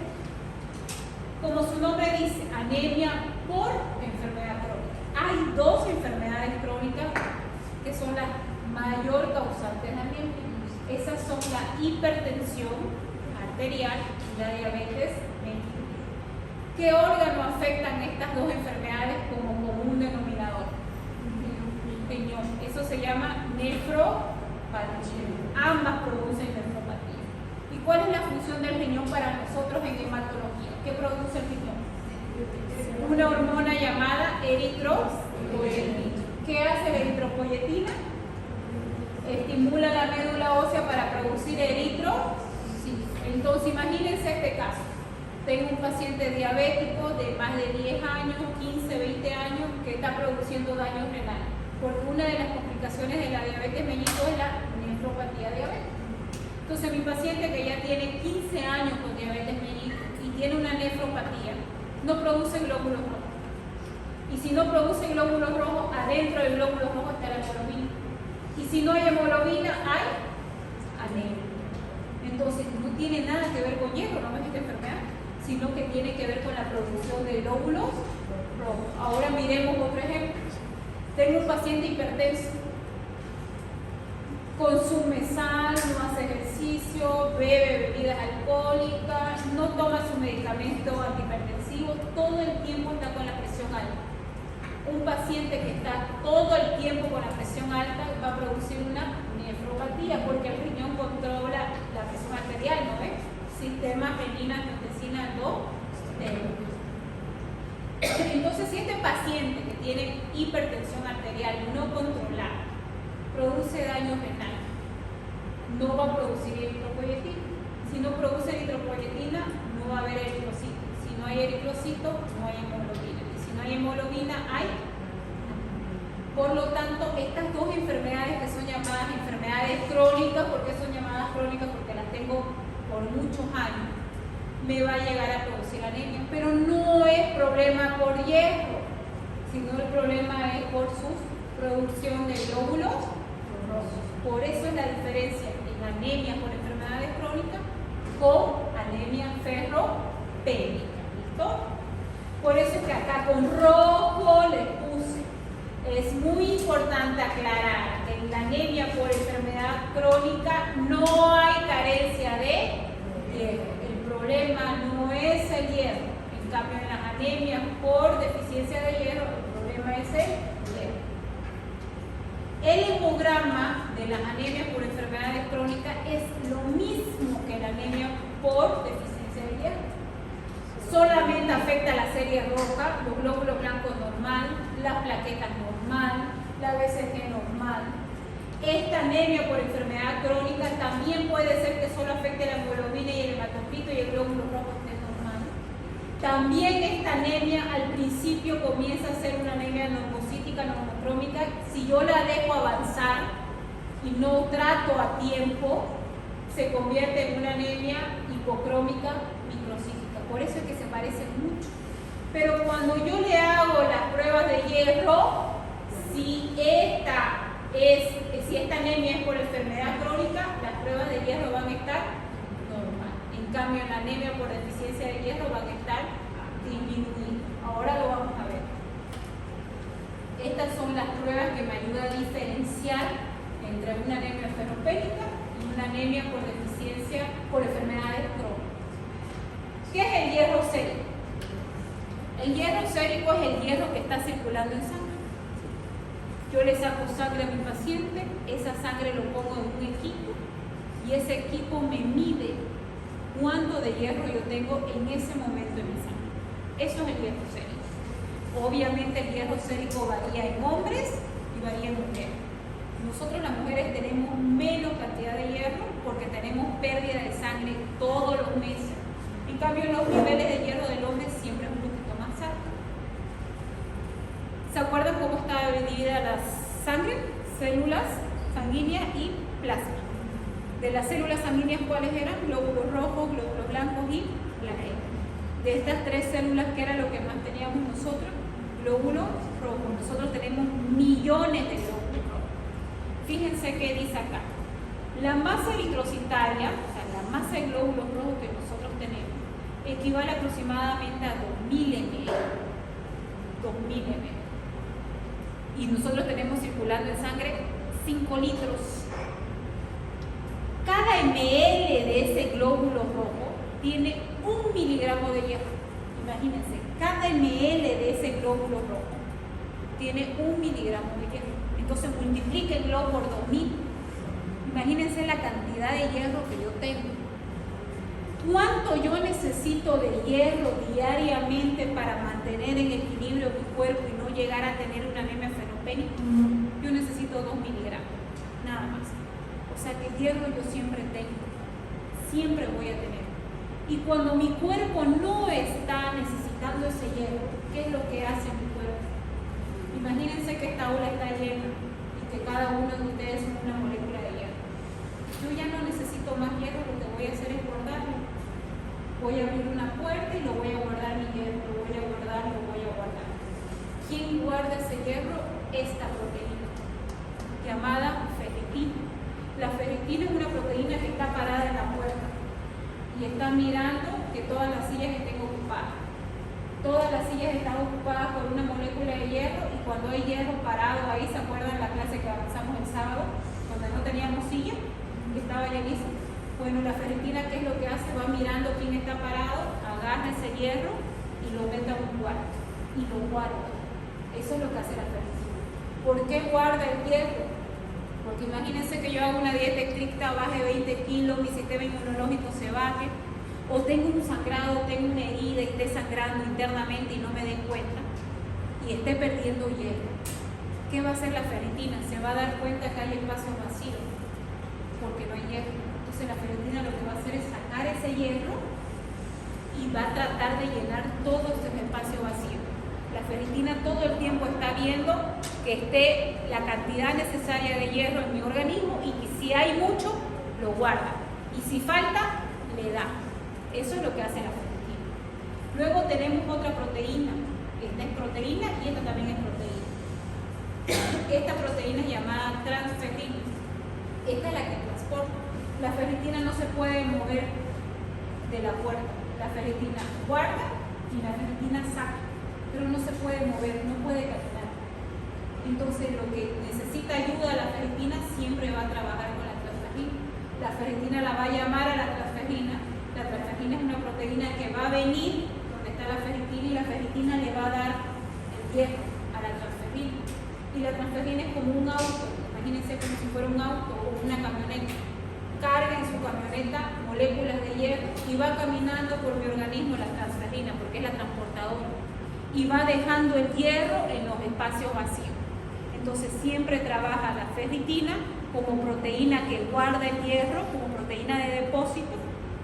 Como su nombre dice, anemia por enfermedad crónica. Hay 2 enfermedades crónicas que son las mayor causante de anemia. Esas son la hipertensión arterial y la diabetes mellitus. ¿Qué órgano afectan estas 2 enfermedades como común denominador? Riñón. Eso se llama nefropatía. Ambas producen nefropatía. ¿Y cuál es la función del riñón para nosotros en hematología? ¿Qué produce el riñón? Una hormona llamada eritropoyetina. ¿Qué hace la eritropoyetina? Estimula la médula ósea para producir eritrocitos. Entonces imagínense este caso. Tengo un paciente diabético de más de 10 años, 15, 20 años que está produciendo daño renal. Porque una de las complicaciones de la diabetes mellitus es la nefropatía diabética. Entonces mi paciente que ya tiene 15 años con diabetes mellitus y tiene una nefropatía, no produce glóbulos rojos. Y si no produce glóbulos rojos, adentro del glóbulo rojo está la hemoglobina. Y si no hay hemoglobina, hay anemia. Entonces, no tiene nada que ver con hierro, no es esta enfermedad, sino que tiene que ver con la producción de glóbulos rojos. Ahora miremos otro ejemplo. Tengo un paciente hipertenso. Consume sal, no hace ejercicio, bebe bebidas alcohólicas, no toma su medicamento antihipertensivo, todo el tiempo está con la presión alta. Un paciente que está todo el tiempo con la presión alta va a producir una nefropatía porque el riñón controla la presión arterial, ¿no ves? Sistema renina-angiotensina 2. Entonces, si este paciente que tiene hipertensión arterial no controlada produce daño renal. No va a producir eritropoyetina. Si no produce eritropoyetina, no va a haber eritrocito. Si no hay eritrocito, no hay hemoglobina. Y si no hay hemoglobina, hay. Por lo tanto, estas dos enfermedades que son llamadas enfermedades crónicas, ¿por qué son llamadas crónicas? Porque las tengo por muchos años, me va a llegar a producir anemia. Pero no es problema por hierro, sino el problema es por su producción de glóbulos rojos. Por eso es la diferencia en anemia por enfermedades crónicas con anemia ferropénica. ¿Listo? Por eso es que acá con rojo les puse. Es muy importante aclarar que en la anemia por enfermedad crónica no hay carencia de hierro. El problema no es el hierro. En cambio, en las anemias por deficiencia de hierro, el problema es el hierro. El hemograma de las anemias por enfermedades crónicas es lo mismo que la anemia por deficiencia de hierro. Solamente afecta la serie roja, los glóbulos blancos normal, las plaquetas normal, la BCG normal. Esta anemia por enfermedad crónica también puede ser que solo afecte la hemoglobina y el hematocrito y el glóbulo rojo esté normal. También esta anemia al principio comienza a ser una anemia normocítica, normocrómica. Si yo la dejo avanzar y no trato a tiempo, se convierte en una anemia hipocrómica microcítica. Por eso es que se parecen mucho. Pero cuando yo le hago las pruebas de hierro, si esta anemia es por enfermedad crónica, las pruebas de hierro van a estar normal. En cambio, en la anemia por deficiencia de hierro van a estar disminuidas. Ahora lo vamos a ver. Estas son las pruebas que me ayudan a diferenciar entre una anemia ferropénica y una anemia por deficiencia por enfermedades crónicas. ¿Qué es el hierro sérico? El hierro sérico es el hierro que está circulando en sangre. Yo le saco sangre a mi paciente, esa sangre lo pongo en un equipo y ese equipo me mide cuánto de hierro yo tengo en ese momento en mi sangre. Eso es el hierro sérico. Obviamente el hierro sérico varía en hombres y varía en mujeres. Nosotros las mujeres tenemos menos cantidad de hierro porque tenemos pérdida de sangre todos los meses. En cambio, los niveles de hierro del hombre siempre es un poquito más alto. ¿Se acuerdan cómo está dividida la sangre? Células sanguíneas y plasma. De las células sanguíneas, ¿cuáles eran? Glóbulos rojos, glóbulos blancos y plaquetas. De estas tres células, ¿qué era lo que más teníamos nosotros? Glóbulos rojos. Nosotros tenemos millones de glóbulos rojos. Fíjense qué dice acá. La masa eritrocitaria, o sea, la masa de glóbulos rojos que nosotros tenemos, equivale aproximadamente a 2000 ml. 2000 ml. Y nosotros tenemos circulando en sangre 5 litros. Cada ml de ese glóbulo rojo tiene 1 miligramo de hierro. Imagínense, cada ml de ese glóbulo rojo tiene 1 miligramo de hierro. Entonces multiplíquenlo por 2000. Imagínense la cantidad de hierro que yo tengo. ¿Cuánto yo necesito de hierro diariamente para mantener en equilibrio mi cuerpo y no llegar a tener una anemia ferropénica? Yo necesito 2 miligramos, nada más. O sea que hierro yo siempre tengo, siempre voy a tener. Y cuando mi cuerpo no está necesitando ese hierro, ¿qué es lo que hace mi cuerpo? Imagínense que esta aula está llena y que cada uno de ustedes es una molécula de hierro. Yo ya no necesito más hierro, lo que voy a hacer es guardarlo. Voy a abrir una puerta y lo voy a guardar mi hierro, lo voy a guardar, lo voy a guardar. ¿Quién guarda ese hierro? Esta proteína, llamada ferritina. La ferritina es una proteína que está parada en la puerta y está mirando que todas las sillas estén ocupadas. Todas las sillas están ocupadas por una molécula de hierro y cuando hay hierro parado ahí, ¿se acuerdan la clase que avanzamos el sábado? Cuando no teníamos silla, que estaba llenísimo. Bueno, la ferritina, ¿qué es lo que hace? Va mirando quién está parado, agarra ese hierro y lo mete a un cuarto y lo guarda. Eso es lo que hace la ferritina. ¿Por qué guarda el hierro? Porque imagínense que yo hago una dieta estricta, baje 20 kilos, mi sistema inmunológico se baje, o tengo un sangrado, tengo una herida y esté sangrando internamente y no me dé cuenta, y esté perdiendo hierro. ¿qué va a hacer la ferritina? Se va a dar cuenta que hay espacios vacíos porque no hay hierro. Entonces la ferritina lo que va a hacer es sacar ese hierro y va a tratar de llenar todos esos espacios vacíos. La ferritina todo el tiempo está viendo que esté la cantidad necesaria de hierro en mi organismo y que si hay mucho, lo guarda. Y si falta, le da. Eso es lo que hace la ferritina. Luego tenemos otra proteína. Esta es proteína y esta también es proteína. Esta proteína es llamada transferrina. Esta es la que transporta. La ferritina no se puede mover de la puerta. La ferritina guarda y la ferritina saca, pero no se puede mover, no puede caminar. Entonces lo que necesita ayuda a la ferritina siempre va a trabajar con la transferrina. La ferritina la va a llamar a la transferrina. La transferrina es una proteína que va a venir donde está la ferritina y la ferritina le va a dar el hierro a la transferrina. Y la transferrina es como un auto, imagínense como si fuera un auto o una camioneta. Carga en su camioneta moléculas de hierro y va caminando por mi organismo la transferrina, porque es la transportadora, y va dejando el hierro en los espacios vacíos. Entonces siempre trabaja la ferritina como proteína que guarda el hierro, como proteína de depósito,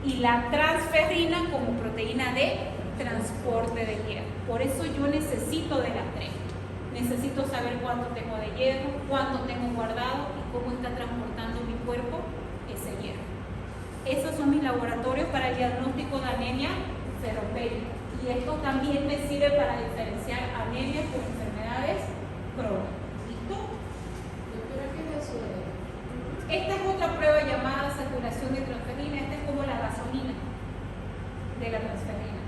y la transferrina como proteína de transporte de hierro. Por eso yo necesito de las tres. Necesito saber cuánto tengo de hierro, cuánto tengo guardado y cómo está transportando mi cuerpo ese hierro. Esos son mis laboratorios para el diagnóstico de anemia ferropénica. Y esto también me sirve para diferenciar anemias con enfermedades crónicas. ¿Listo? Doctora, ¿qué es la suero? Esta es otra prueba llamada saturación de transferrina. Esta es como la gasolina de la transferrina.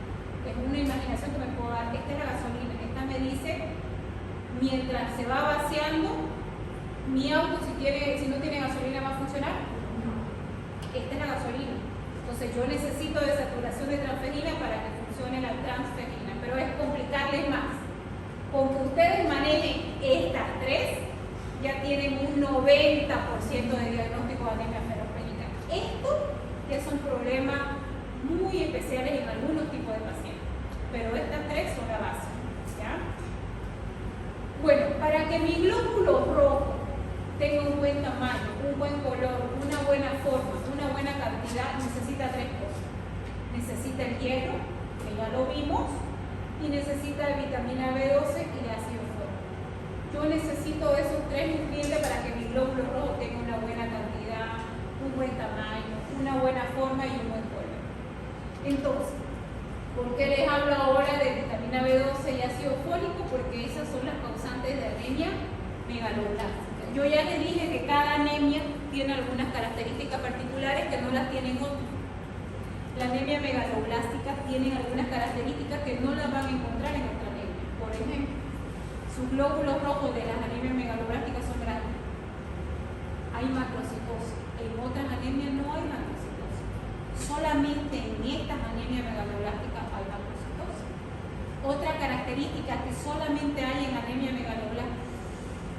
Es una imaginación que me puedo dar. Esta es la gasolina. Esta me dice, mientras se va vaciando, mi auto si no tiene gasolina va a funcionar. Esta es la gasolina. Entonces yo necesito de saturación de transferrina para que funcione la transferrina, pero es complicarles más. Con que ustedes manejen estas tres, ya tienen un 90% de diagnóstico de anemia ferropénica. Esto ya son problemas muy especiales en algunos tipos de pacientes, pero estas tres son la base. ¿Ya? Bueno, para que mi glóbulo rojo tenga un buen tamaño, un buen color, una buena forma, una buena cantidad, necesita tres cosas. Necesita el hierro, que ya lo vimos, y necesita vitamina B12 y el ácido fólico. Yo necesito esos tres nutrientes para que mi glóbulo rojo tenga una buena cantidad, un buen tamaño, una buena forma y un buen color. Entonces, ¿por qué les hablo ahora de vitamina B12 y ácido fólico? Porque esas son las causantes de anemia megaloblástica. Yo ya les dije que cada anemia tiene algunas características particulares que no las tienen otras. La anemia megaloblástica tiene algunas características que no las van a encontrar en otra anemia. Por ejemplo, sus glóbulos rojos de las anemias megaloblásticas son grandes. Hay macrocitosis. En otras anemias no hay macrocitosis. Solamente en estas anemias megaloblásticas hay macrocitosis. Otra característica que solamente hay en anemia megaloblástica,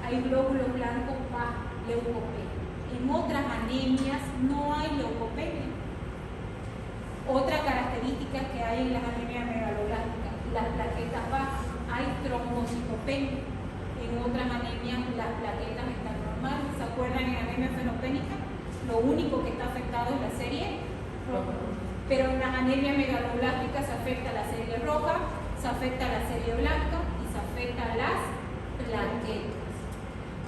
hay glóbulos blancos bajo, leucopenia. En otras anemias no hay leucopenia. Otra característica que hay en las anemias megaloblásticas, las plaquetas bajas, hay trombocitopenia. En otras anemias las plaquetas están normales. ¿Se acuerdan en anemia fenopénica? Lo único que está afectado es la serie roja. Pero en las anemias megaloblásticas se afecta la serie roja, se afecta la serie blanca y se afecta las plaquetas.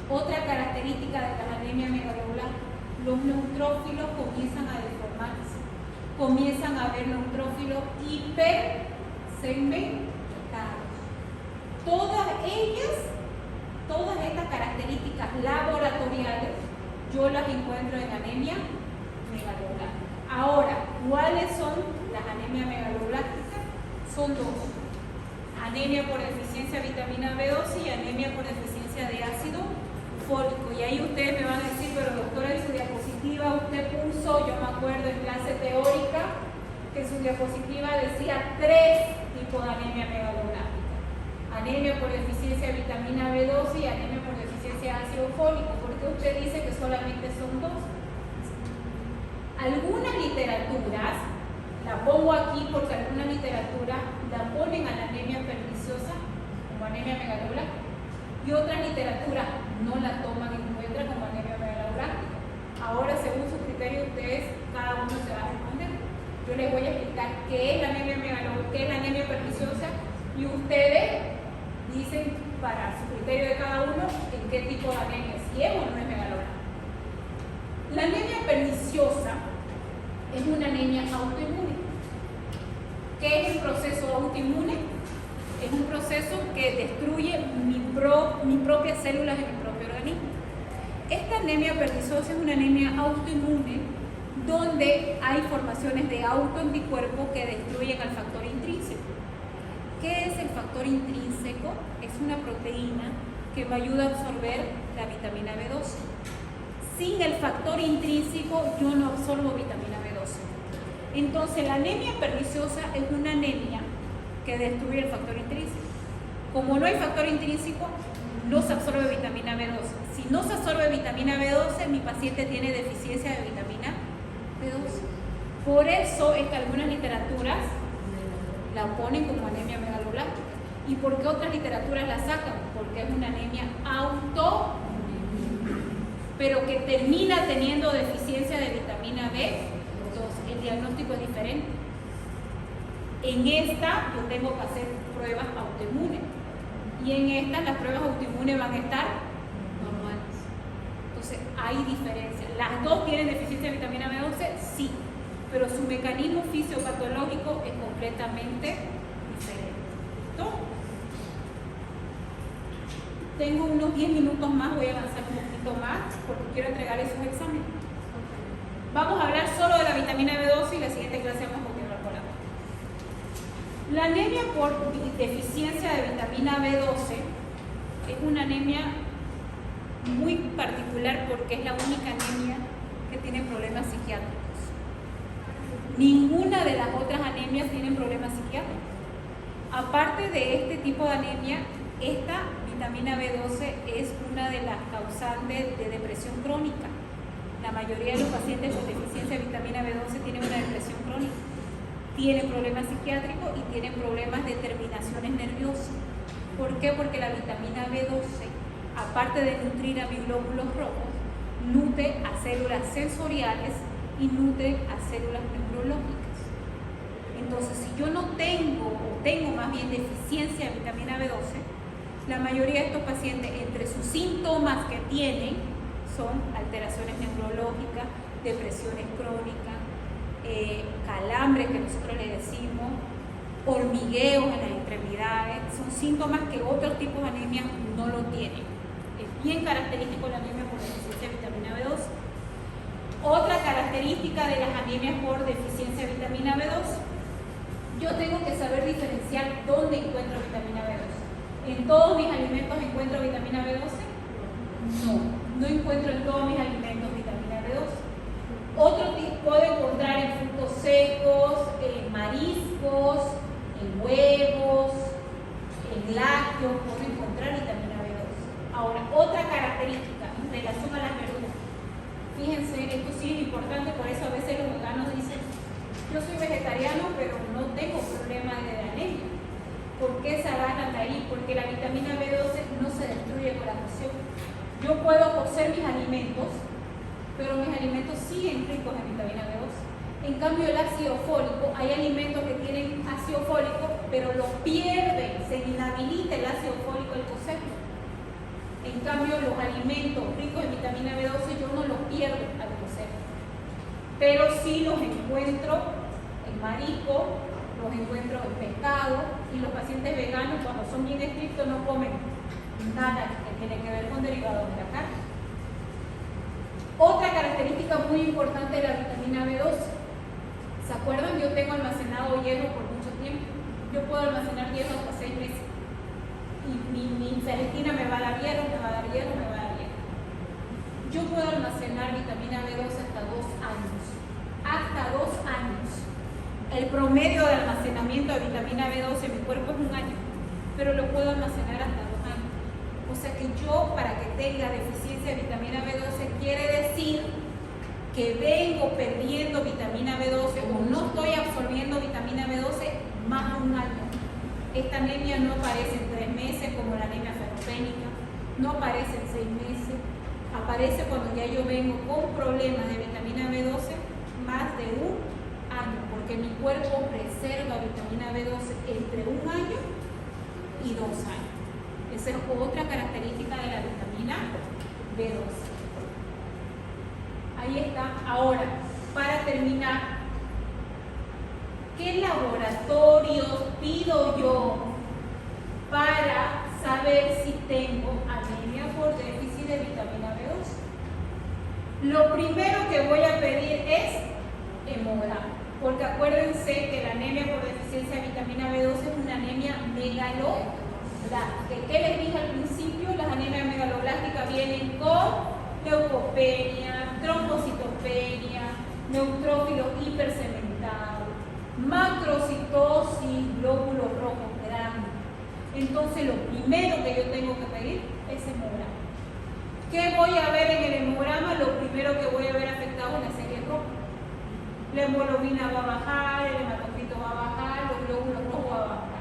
Otra característica de las anemias megaloblásticas, los neutrófilos comienzan a deformarse. Comienzan a haber neutrófilos hipersegmentados. Todas estas características laboratoriales, yo las encuentro en anemia megaloblástica. Ahora, ¿cuáles son las anemias megaloblásticas? Son dos. Anemia por deficiencia de vitamina B12 y anemia por deficiencia de ácido fólico. Y ahí ustedes me van a decir, pero doctora, en su diapositiva usted puso, yo me acuerdo en clase teórica, que en su diapositiva decía 3 tipos de anemia megaloblástica. Anemia por deficiencia de vitamina B12 y anemia por deficiencia de ácido fólico. ¿Por qué usted dice que solamente son 2? Algunas literaturas, la pongo aquí porque algunas literaturas la ponen a la anemia perniciosa como anemia megaloblástica. y otras literaturas no la toman en cuenta como anemia megalobláctica. Ahora, según su criterio, ustedes, cada uno se va a responder. Yo les voy a explicar qué es la anemia megalobláctica, qué es la anemia perniciosa, y ustedes dicen, para su criterio de cada uno, en qué tipo de anemia, si es o no es megalobláctica. La anemia perniciosa es una anemia autoinmune. ¿Qué es el proceso autoinmune? Es un proceso que destruye mis propias células de mi propio organismo. Esta anemia perniciosa es una anemia autoinmune donde hay formaciones de autoanticuerpos que destruyen al factor intrínseco. ¿Qué es el factor intrínseco? Es una proteína que me ayuda a absorber la vitamina B12. Sin el factor intrínseco yo no absorbo vitamina B12. Entonces la anemia perniciosa es una anemia que destruye el factor intrínseco. Como no hay factor intrínseco, no se absorbe vitamina B12. Si no se absorbe vitamina B12, mi paciente tiene deficiencia de vitamina B12. Por eso es que algunas literaturas la ponen como anemia megalobláctica. ¿Y por qué otras literaturas la sacan? Porque es una anemia autoinmune, pero que termina teniendo deficiencia de vitamina B12. El diagnóstico es diferente. En esta yo tengo que hacer pruebas autoinmunes y en esta las pruebas autoinmunes van a estar normales. Entonces hay diferencia. ¿Las dos tienen deficiencia de vitamina B12? Sí, pero su mecanismo fisiopatológico es completamente diferente. ¿Listo? Tengo unos 10 minutos más, voy a avanzar un poquito más porque quiero entregar esos exámenes. Vamos a hablar solo de la vitamina B12 y la siguiente clase vamos a continuar con la otra. La anemia por deficiencia de vitamina B12 es una anemia muy particular porque es la única anemia que tiene problemas psiquiátricos. Ninguna de las otras anemias tienen problemas psiquiátricos. Aparte de este tipo de anemia, esta vitamina B12 es una de las causantes de depresión crónica. La mayoría de los pacientes con deficiencia de vitamina B12 tienen una depresión crónica, tienen problemas psiquiátricos y tienen problemas de terminaciones nerviosas. ¿Por qué? Porque la vitamina B12, aparte de nutrir a mis glóbulos rojos, nutre a células sensoriales y nutre a células neurológicas. Entonces, si yo no tengo, o tengo más bien deficiencia de vitamina B12, la mayoría de estos pacientes, entre sus síntomas que tienen, son alteraciones neurológicas, depresiones crónicas, calambres que nosotros le decimos, hormigueos en las extremidades, son síntomas que otros tipos de anemia no lo tienen. Es bien característico la anemia por deficiencia de vitamina B12. Otra característica de las anemias por deficiencia de vitamina B12, yo tengo que saber diferenciar dónde encuentro vitamina B12. ¿En todos mis alimentos encuentro vitamina B12? No encuentro en todos mis alimentos vitamina B12. Otro tipo puedo encontrar en frutos secos, en mariscos, en huevos, en lácteos, puedo encontrar vitamina B12. Ahora, otra característica en relación a las verduras. Fíjense, esto sí es importante, por eso a veces los veganos dicen, yo soy vegetariano, pero no tengo problema de anemia. ¿Por qué se agarran de ahí? Porque la vitamina B12 no se destruye con la cocción. Yo puedo cocer mis alimentos, pero mis alimentos siguen ricos en vitamina B12. En cambio, el ácido fólico, hay alimentos que tienen ácido fólico, pero lo pierden, se inhabilita el ácido fólico al cocerlo. En cambio, los alimentos ricos en vitamina B12 yo no los pierdo al cocer, pero sí los encuentro en marisco, los encuentro en pescado, y los pacientes veganos, cuando son bien estrictos, no comen nada que tiene que ver con derivados de la carne. Otra característica muy importante de la vitamina B12, ¿se acuerdan? Yo tengo almacenado hierro por mucho tiempo. Yo puedo almacenar hierro hasta 6 meses. Y mi ferritina me va a dar hierro, me va a dar hierro, me va a dar hierro. Yo puedo almacenar vitamina B12 hasta 2 años. Hasta 2 años. El promedio de almacenamiento de vitamina B12 en mi cuerpo es 1 año, pero lo puedo almacenar hasta 2 años. O sea que yo, para que tenga deficiencia de vitamina B12, quiere decir que vengo perdiendo vitamina B12 o no estoy absorbiendo vitamina B12 más de 1 año. Esta anemia no aparece en 3 meses como la anemia ferropénica, No aparece en 6 meses, aparece cuando ya yo vengo con problemas de vitamina B12 más de un año, porque mi cuerpo reserva vitamina B12 entre 1 año y 2 años. Esa es otra característica de la vitamina B12. Ahí está. Ahora, para terminar, ¿qué laboratorios pido yo para saber si tengo anemia por déficit de vitamina B12? Lo primero que voy a pedir es hemograma, porque acuérdense que la anemia por deficiencia de vitamina B12 es una anemia megaloblástica. ¿Qué les dije al principio? Las anemias megaloblásticas vienen con leucopenia, trombocitopenia, neutrófilos hipercementados, macrocitosis, glóbulos rojos grandes. Entonces lo primero que yo tengo que pedir es hemograma. ¿Qué voy a ver en el hemograma? Lo primero que voy a ver afectado es la serie roja. La hemoglobina va a bajar, el hematocrito va a bajar, los glóbulos rojos van a bajar.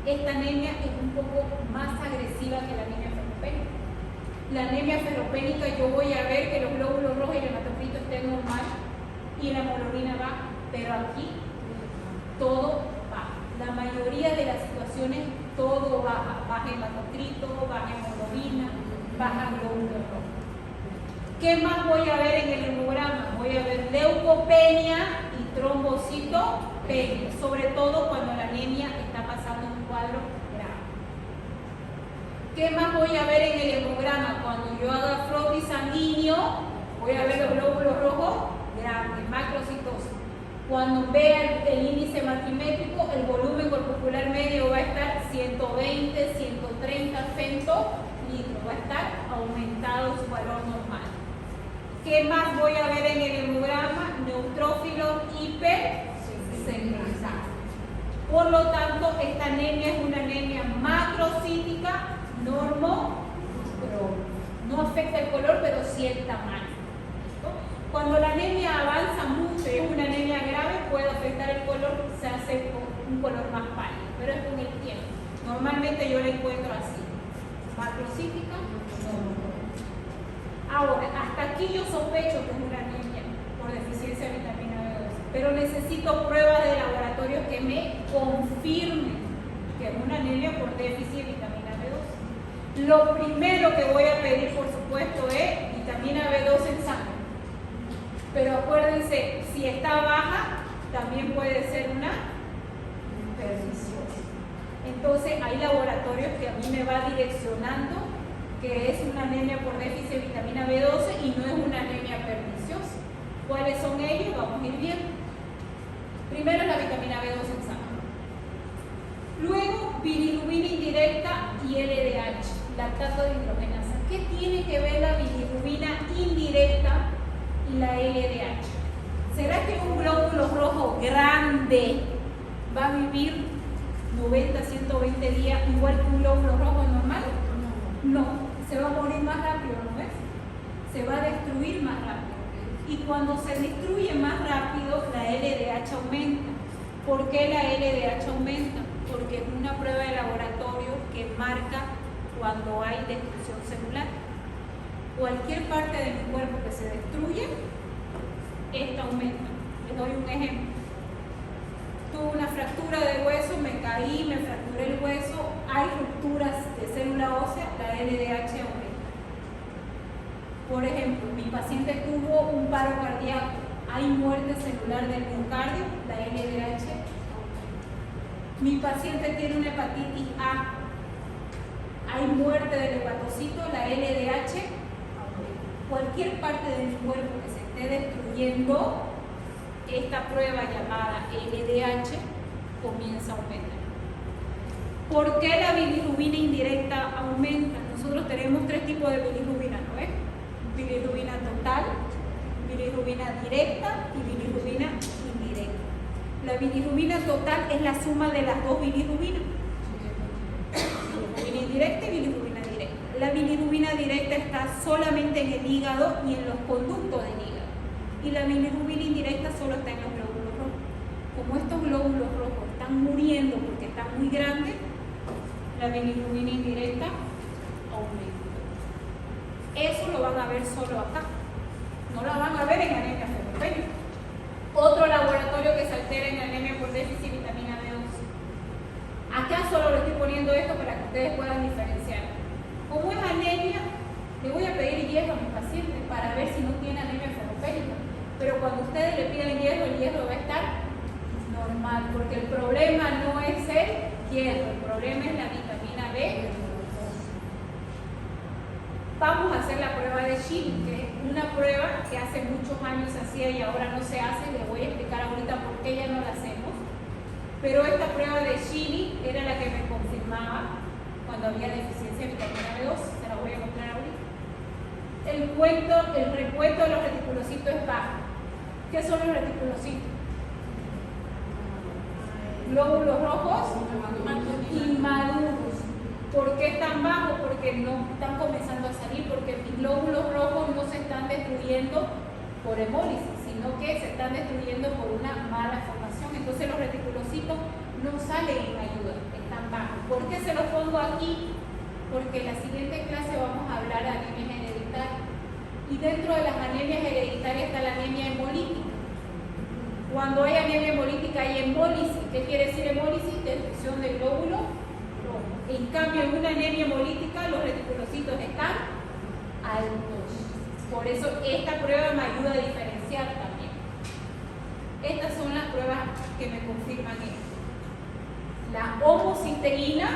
Esta anemia es un poco más agresiva que la anemia ferropénica. La anemia ferropénica yo voy a ver que los glóbulos rojos y el hematocrito estén normal y la hemoglobina baja, pero aquí todo baja. La mayoría de las situaciones todo baja. Baja hematocrito, baja hemoglobina, baja glóbulos rojos. ¿Qué más voy a ver en el hemograma? Voy a ver leucopenia y trombocitopenia, sobre todo cuando la anemia está pasando un cuadro grave. ¿Qué más voy a ver en el hemograma? Cuando yo haga frotis sanguíneo, voy a ver los glóbulos rojos grandes, macrocitosis. Cuando vea el índice matrimétrico, el volumen corpuscular medio va a estar 120, 130 centilitros, va a estar aumentado su valor normal. ¿Qué más voy a ver en el hemograma? Neutrófilos hipercementados. Por lo tanto, esta anemia es una anemia macrocítica normocrónica. No afecta el color, pero sí el tamaño. Cuando la anemia avanza mucho y es una anemia grave, puede afectar el color, se hace un color más pálido, pero es con el tiempo. Normalmente yo la encuentro así, macrocítica, ahora, hasta aquí yo sospecho que es una anemia por deficiencia de vitamina B12, pero necesito pruebas de laboratorio que me confirmen que es una anemia por déficit de vitamina B12. Lo primero que voy a pedir, por supuesto, es vitamina B12 en sangre. Pero acuérdense, si está baja, también puede ser una perniciosa. Entonces, hay laboratorios que a mí me va direccionando que es una anemia por déficit de vitamina B12 y no es una anemia perniciosa. ¿Cuáles son ellos? Vamos a ir viendo. Primero la vitamina B12 en sangre. Luego, bilirrubina indirecta y LDH, lactato de hidrogenasa. ¿Qué tiene que ver la bilirrubina indirecta y la LDH? ¿Será que un glóbulo rojo grande va a vivir 90, 120 días igual que un glóbulo rojo normal? No, se va a morir más rápido, ¿no ves? Se va a destruir más rápido. Y cuando se destruye más rápido, la LDH aumenta. ¿Por qué la LDH aumenta? Porque es una prueba de laboratorio que marca cuando hay destrucción celular. Cualquier parte de mi cuerpo que se destruye, esta aumenta. Les doy un ejemplo. Tuve una fractura de hueso, me caí, me fracturé el hueso, hay rupturas de célula ósea, la LDH aumenta. Por ejemplo, mi paciente tuvo un paro cardíaco, hay muerte celular del miocardio, la LDH aumenta. Mi paciente tiene una hepatitis A, hay muerte del hepatocito, la LDH aumenta. Cualquier parte de mi cuerpo que se esté destruyendo, esta prueba llamada LDH comienza a aumentar. ¿Por qué la bilirrubina indirecta aumenta? Nosotros tenemos 3 tipos de bilirrubina, ¿no ves? Bilirrubina total, bilirrubina directa y bilirrubina indirecta. La bilirrubina total es la suma de las dos bilirrubinas. Bilirrubina indirecta y bilirrubina directa. La bilirrubina directa está solamente en el hígado y en los conductos del hígado. Y la bilirrubina indirecta solo está en los glóbulos rojos. Como estos glóbulos rojos están muriendo porque están muy grandes, la bilirrubina indirecta aumenta. Eso lo van a ver solo acá. No lo van a ver en anemia ferropénica. Otro laboratorio que se altera en anemia por déficit de vitamina B12. Acá solo le estoy poniendo esto para que ustedes puedan diferenciar. Como es anemia, le voy a pedir hierro a mi paciente para ver si no tiene anemia ferropénica. Pero cuando ustedes le pidan hierro, el hierro va a estar normal, porque el problema no es el hierro, el problema es la vitamina B. Vamos a hacer la prueba de Shinny, que es una prueba que hace muchos años se hacía y ahora no se hace. Les voy a explicar ahorita por qué ya no la hacemos. Pero esta prueba de Shinny era la que me confirmaba cuando había deficiencia de vitamina B2. Se la voy a mostrar ahorita. El recuento de los reticulocitos es bajo. ¿Qué son los reticulocitos? Glóbulos rojos inmaduros. ¿Por qué están bajos? Porque no están comenzando a salir, porque mis glóbulos rojos no se están destruyendo por hemólisis, sino que se están destruyendo por una mala formación. Entonces los reticulocitos no salen en ayuda, están bajos. ¿Por qué se los pongo aquí? Porque en la siguiente clase vamos a hablar de anemias hereditarias. Y dentro de las anemias hereditarias está la anemia hemolítica. Cuando hay anemia hemolítica hay hemólisis. ¿Qué quiere decir hemólisis? Destrucción del glóbulo rojo. En cambio, en una anemia hemolítica los reticulocitos están altos. Por eso esta prueba me ayuda a diferenciar también. Estas son las pruebas que me confirman esto. La homocisteína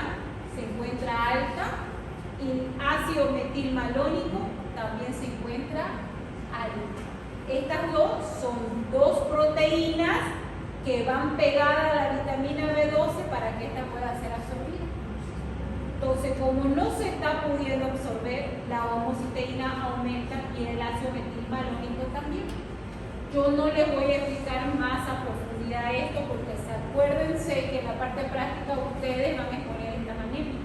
se encuentra alta y el ácido metilmalónico también se encuentra alto. Estas dos son dos proteínas que van pegadas a la vitamina B12 para que esta pueda ser absorbida. Entonces, como no se está pudiendo absorber, la homocisteína aumenta y el ácido metilmalónico también. Yo no les voy a explicar más a profundidad esto porque acuérdense que en la parte práctica ustedes van a exponer esta anemia.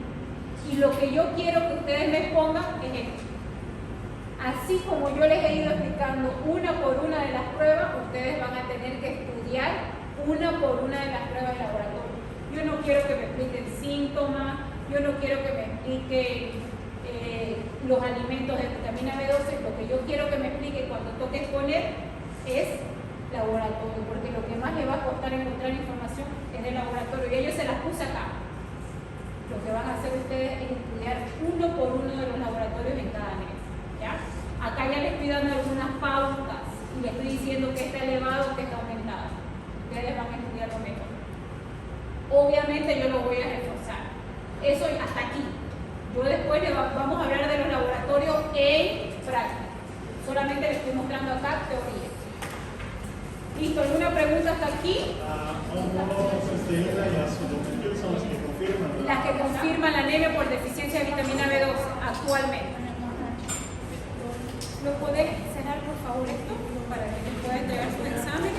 Y lo que yo quiero que ustedes me pongan es esto. Así como yo les he ido explicando una por una de las pruebas, ustedes van a tener que estudiar una por una de las pruebas de laboratorio. Yo no quiero que me expliquen síntomas, yo no quiero que me expliquen los alimentos de vitamina B12, lo que yo quiero que me explique cuando toque exponer es laboratorio, porque lo que más le va a costar encontrar información es el laboratorio, y ellos se las puse acá. Lo que van a hacer ustedes es estudiar uno por uno de los laboratorios en cada mes. ¿Ya? Acá ya les estoy dando algunas pautas y les estoy diciendo que está elevado o que está aumentado. Ustedes van a estudiarlo mejor. Obviamente yo lo voy a reforzar. Eso hasta aquí. Yo después vamos a hablar de los laboratorios en práctica. Solamente les estoy mostrando acá teoría. ¿Listo? ¿Alguna pregunta hasta aquí? Homocisteína y ácido metil son las que confirman. Las que confirman la anemia por deficiencia de vitamina B12 actualmente. ¿Lo podés cerrar por favor esto para que les pueda entregar su examen?